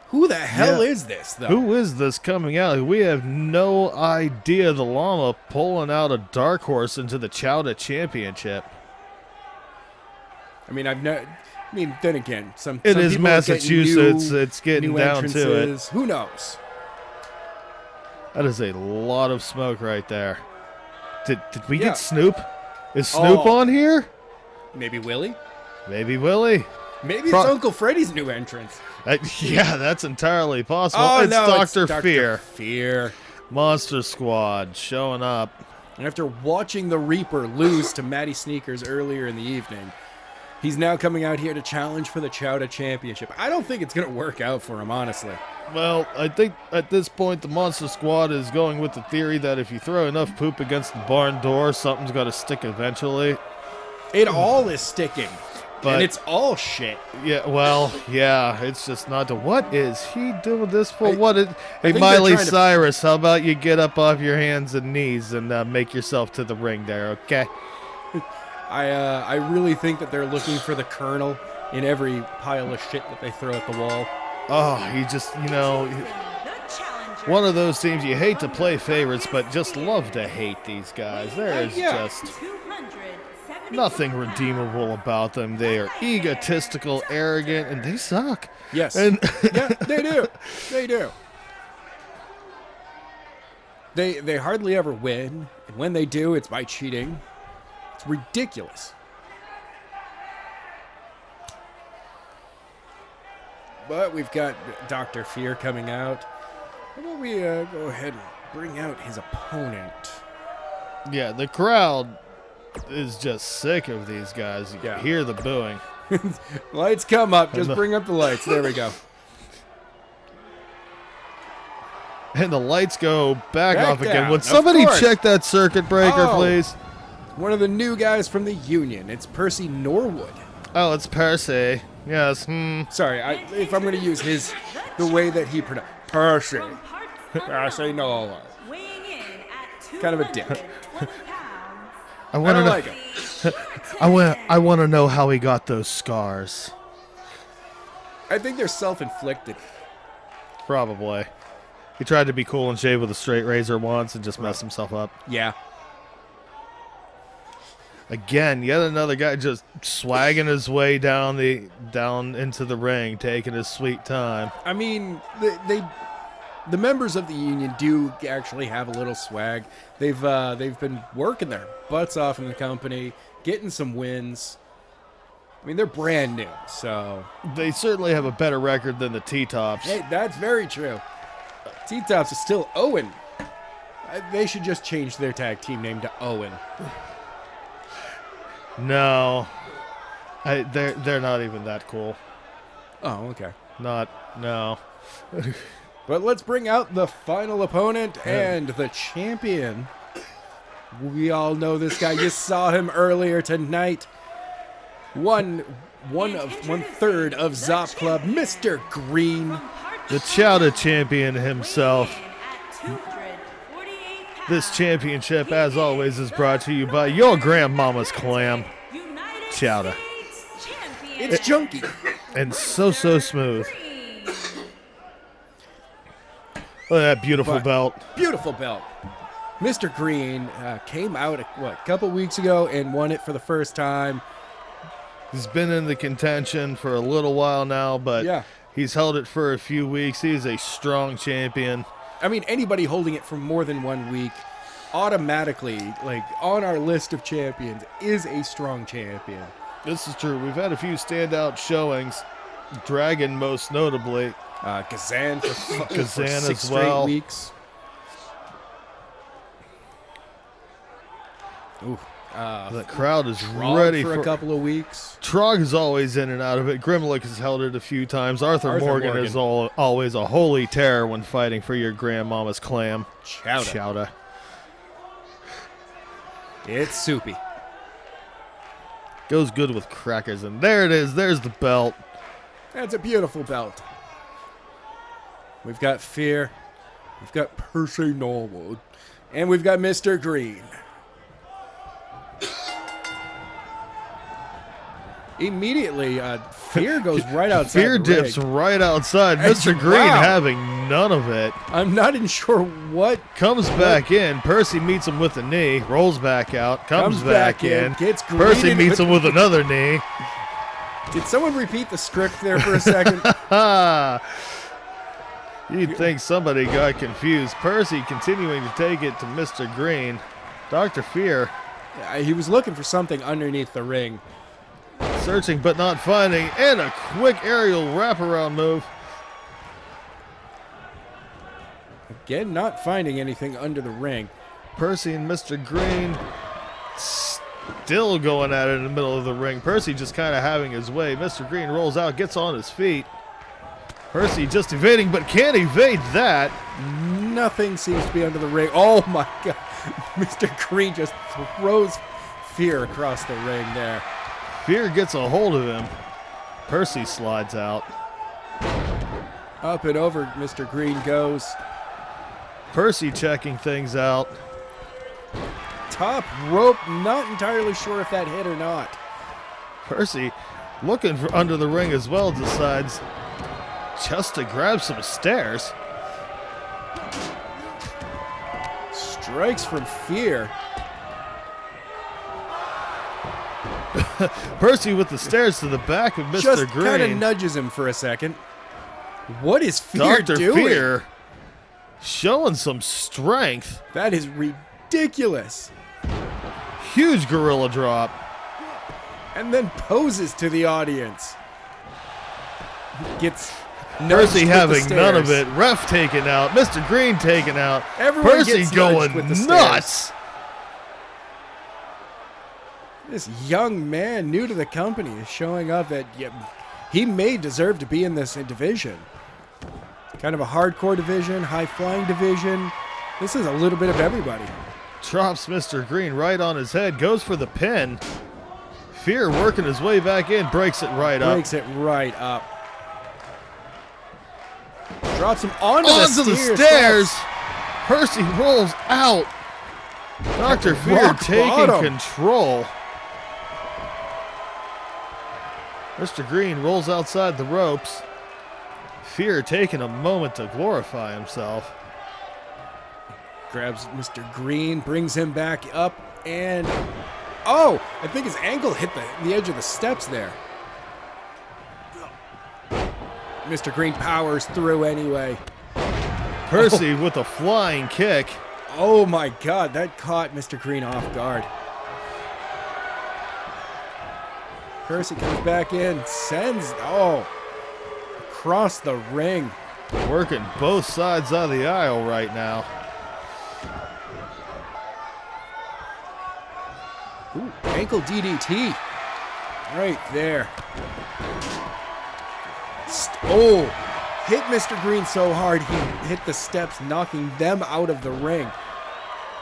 Who the hell is this, though? Who is this coming out? We have no idea. The Llama pulling out a dark horse into the Chowda Championship. I mean, then again, some It some is people are getting Massachusetts. new- It's getting new down to it. entrances. Who knows? That is a lot of smoke right there. Did we Yeah. get Snoop? Is Snoop Oh. on here? Maybe Willie? Maybe Willie. Maybe it's Pro- Uncle Freddy's new entrance. Yeah, that's entirely possible. Oh, it's no, Dr. it's Fear. Fear. Monster Squad showing up. And after watching the Reaper lose to Matty Sneakers earlier in the evening, he's now coming out here to challenge for the Chowda Championship. I don't think it's going to work out for him, honestly. Well, I think at this point the Monster Squad is going with the theory that if you throw enough poop against the barn door, something's got to stick eventually. It all is sticking. But- and it's all shit. Yeah, well, yeah, it's just not the. What is he doing this for? Hey, think they're Miley trying to- Cyrus, how about you get up off your hands and knees and make yourself to the ring there, okay? I really think that they're looking for the Colonel in every pile of shit that they throw at the wall. Oh, he just, one of those teams you hate to play favorites, but just love to hate these guys. There is just nothing redeemable about them. They are egotistical, arrogant, and they suck. Yes. And Yeah, they do. They do. They hardly ever win, and when they do, it's by cheating. It's ridiculous. But we've got Dr. Fear coming out. How about we go ahead and bring out his opponent? yeah, the crowd is just sick of these guys. You Yeah. can hear the booing. Lights come up. Just bring up the lights. There we go. And the lights go back off again. down, Would of somebody course. check that circuit breaker, Oh. please? One of the new guys from the Union. It's Percy Norwood. Oh, it's Percy. Yes. Sorry, if I'm going to use the way that he pronounced Percy. Percy Norwood. Kind of a dick. I I want to don't know. like him. I want to know how he got those scars. I think they're self-inflicted. Probably. He tried to be cool and shave with a straight razor once and just messed himself up. Yeah. Again, yet another guy just swagging his way down into the ring, taking his sweet time. I mean, the members of the union do actually have a little swag. They've been working their butts off in the company, getting some wins. I mean, they're brand new, so They certainly have a better record than the T-Tops. hey, that's very true. T-Tops is still Owen. They should just change their tag team name to Owen. No, they're not even that cool. Oh, okay. No. But let's bring out the final opponent and the champion. We all know this guy. You saw him earlier tonight. One third of ZOP Club, Mr. Green. The Chowder champion himself. This championship, as always, is brought to you by your grandmama's clam. Chowder. It's junky. And so smooth. Look at that beautiful But- belt. Beautiful belt. Mr. Green came out, a couple weeks ago and won it for the first time. He's been in the contention for a little while now, but Yeah. he's held it for a few weeks. He's a strong champion. I mean, anybody holding it for more than 1 week automatically, like, on our list of champions, is a strong champion. This is true. We've had a few standout showings. Dragon most notably. Kazan for Kazan 6 as straight well. weeks. Ooh, The crowd is Trog ready for for a couple of weeks. Trog is always in and out of it. Grimlock has held it a few times. Arthur Morgan is Morgan. always a holy terror when fighting for your grandmama's clam. Chowder. It's soupy. Goes good with crackers. And there it is. There's the belt. That's a beautiful belt. We've got Fear. We've got Percy Norwood. And we've got Mr. Green. Immediately, Fear goes right outside Fear the dips ring. right outside. And Mr. Green wow. having none of it. I'm not even sure what. Comes back in. Percy meets him with a knee. Rolls back out. Comes back in. Gets Green Percy in meets him with another knee. Did someone repeat the script there for a second? You'd think somebody got confused. Percy continuing to take it to Mr. Green. Dr. Fear He was looking for something underneath the ring. searching but not finding. And a quick aerial wraparound move. Again, not finding anything under the ring. Percy and Mr. Green still going at it in the middle of the ring. Percy just kind of having his way. Mr. Green rolls out, gets on his feet. Percy just evading, but can't evade that. Nothing seems to be under the ring. Oh my God. Mr. Green just throws Fear across the ring there. Fear gets a hold of him. Percy slides out. Up and over Mr. Green goes. Percy checking things out. Top rope, not entirely sure if that hit or not. Percy looking for under the ring as well, decides just to grab some stairs. Strikes from Fear. Percy with the stairs to the back of Mr. Just kind of Green. nudges him for a second. What is Fear Dr. doing? Fear showing some strength. That is ridiculous. Huge gorilla drop. And then poses to the audience. Gets nudged Percy with having the none of stairs. it. Ref taken out. Mr. Green taken out. Everyone Percy gets going nudged with the nuts. stairs. This young man, new to the company, is showing up that he may deserve to be in this division. Kind of a hardcore division, high-flying division. This is a little bit of everybody. Drops Mr. Green right on his head. Goes for the pin. Fear working his way back in. Breaks it right up. Breaks it right up. Drops him onto Onto the stairs. Percy rolls out. Dr. Fear rock taking bottom. control. Mr. Green rolls outside the ropes. Fear taking a moment to glorify himself. Grabs Mr. Green, brings him back up, and Oh, I think his ankle hit the edge of the steps there. Mr. Green powers through anyway. Percy with a flying kick. Oh my God, that caught Mr. Green off guard. Percy comes back in, sends, across the ring. Working both sides of the aisle right now. Ooh, ankle DDT. Right there. Hit Mr. Green so hard he hit the steps, knocking them out of the ring.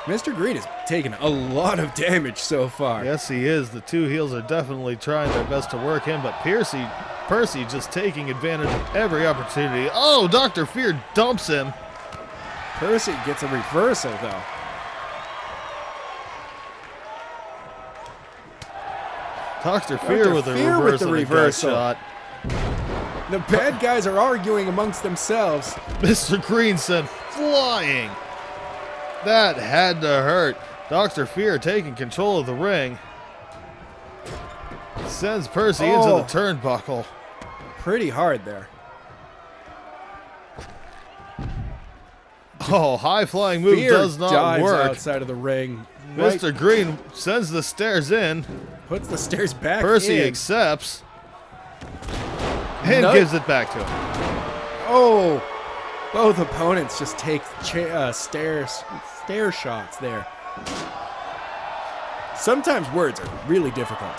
Mr. Green has taken a lot of damage so far. Yes, he is. The two heels are definitely trying their best to work him, but Percy just taking advantage of every opportunity. Oh, Dr. Fear dumps him. Percy gets a reversal, though. Dr. Fear with the reversal. Shot. The bad guys are arguing amongst themselves. Mr. Green sent flying. That had to hurt. Dr. Fear taking control of the ring. Sends Percy into the turnbuckle. Pretty hard there. Oh, high flying move does not dives work. Outside of the ring. Mr. Green sends the stairs in. Puts the stairs back Percy in. accepts. And gives it back to him. Oh, both opponents just take stair shots there. Sometimes words are really difficult.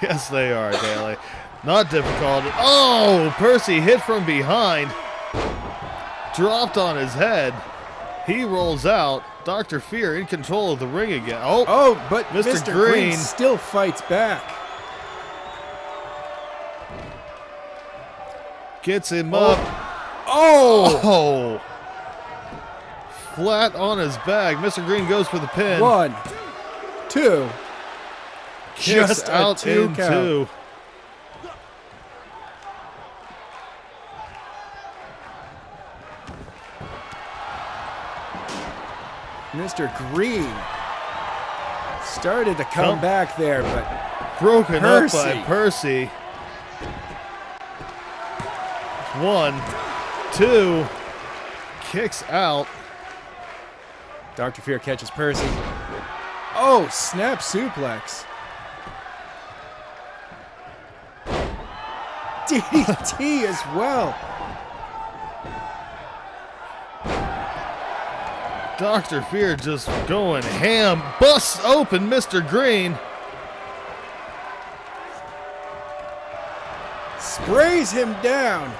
Yes, they are, Daly. Not difficult. Oh, Percy hit from behind. Dropped on his head. He rolls out. Dr. Fear in control of the ring again. But Mr. Green still fights back. Gets him up. Oh! Flat on his back. Mr. Green goes for the pin. 1, 2. Kicks Just out a 2 in count. 2. Mr. Green started to come back there, but broken up by Percy. 1, 2, kicks out. Dr. Fear catches Percy. Oh, snap suplex. DDT as well. Dr. Fear just going ham. Busts open Mr. Green. Sprays him down.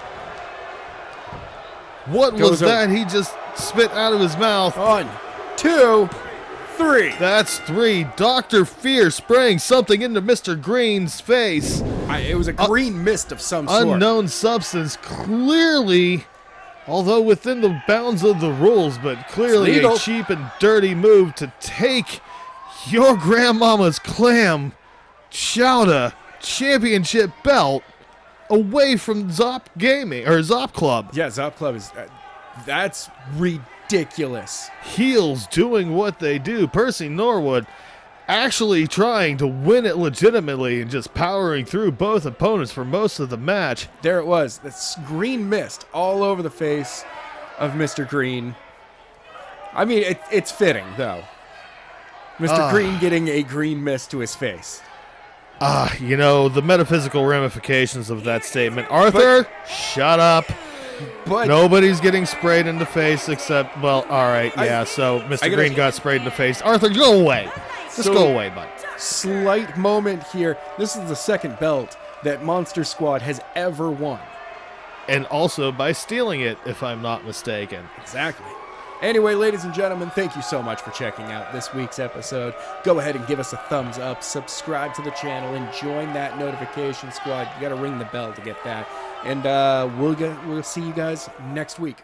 What was that he just spit out of his mouth? 1, 2, 3. That's 3. Dr. Fear spraying something into Mr. Green's face. It was a green mist of some sort. Unknown substance, clearly, although within the bounds of the rules, but clearly a cheap and dirty move to take your grandmama's clam chowder championship belt away from ZOP Gaming or ZOP Club. Yeah, ZOP Club is that's ridiculous. Heels doing what they do. Percy Norwood actually trying to win it legitimately and just powering through both opponents for most of the match. There it was. That's green mist all over the face of Mr. Green. I mean, it's fitting, though. Mr. Green getting a green mist to his face. The metaphysical ramifications of that statement. Arthur, shut up. But nobody's getting sprayed in the face except, well, all right, yeah, so Mr. Green got sprayed in the face. Arthur, go away. Just go away, bud. Slight moment here. This is the second belt that Monster Squad has ever won. And also by stealing it, if I'm not mistaken. Exactly. Anyway, ladies and gentlemen, thank you so much for checking out this week's episode. Go ahead and give us a thumbs up, subscribe to the channel, and join that notification squad. You got to ring the bell to get that. And we'll see you guys next week.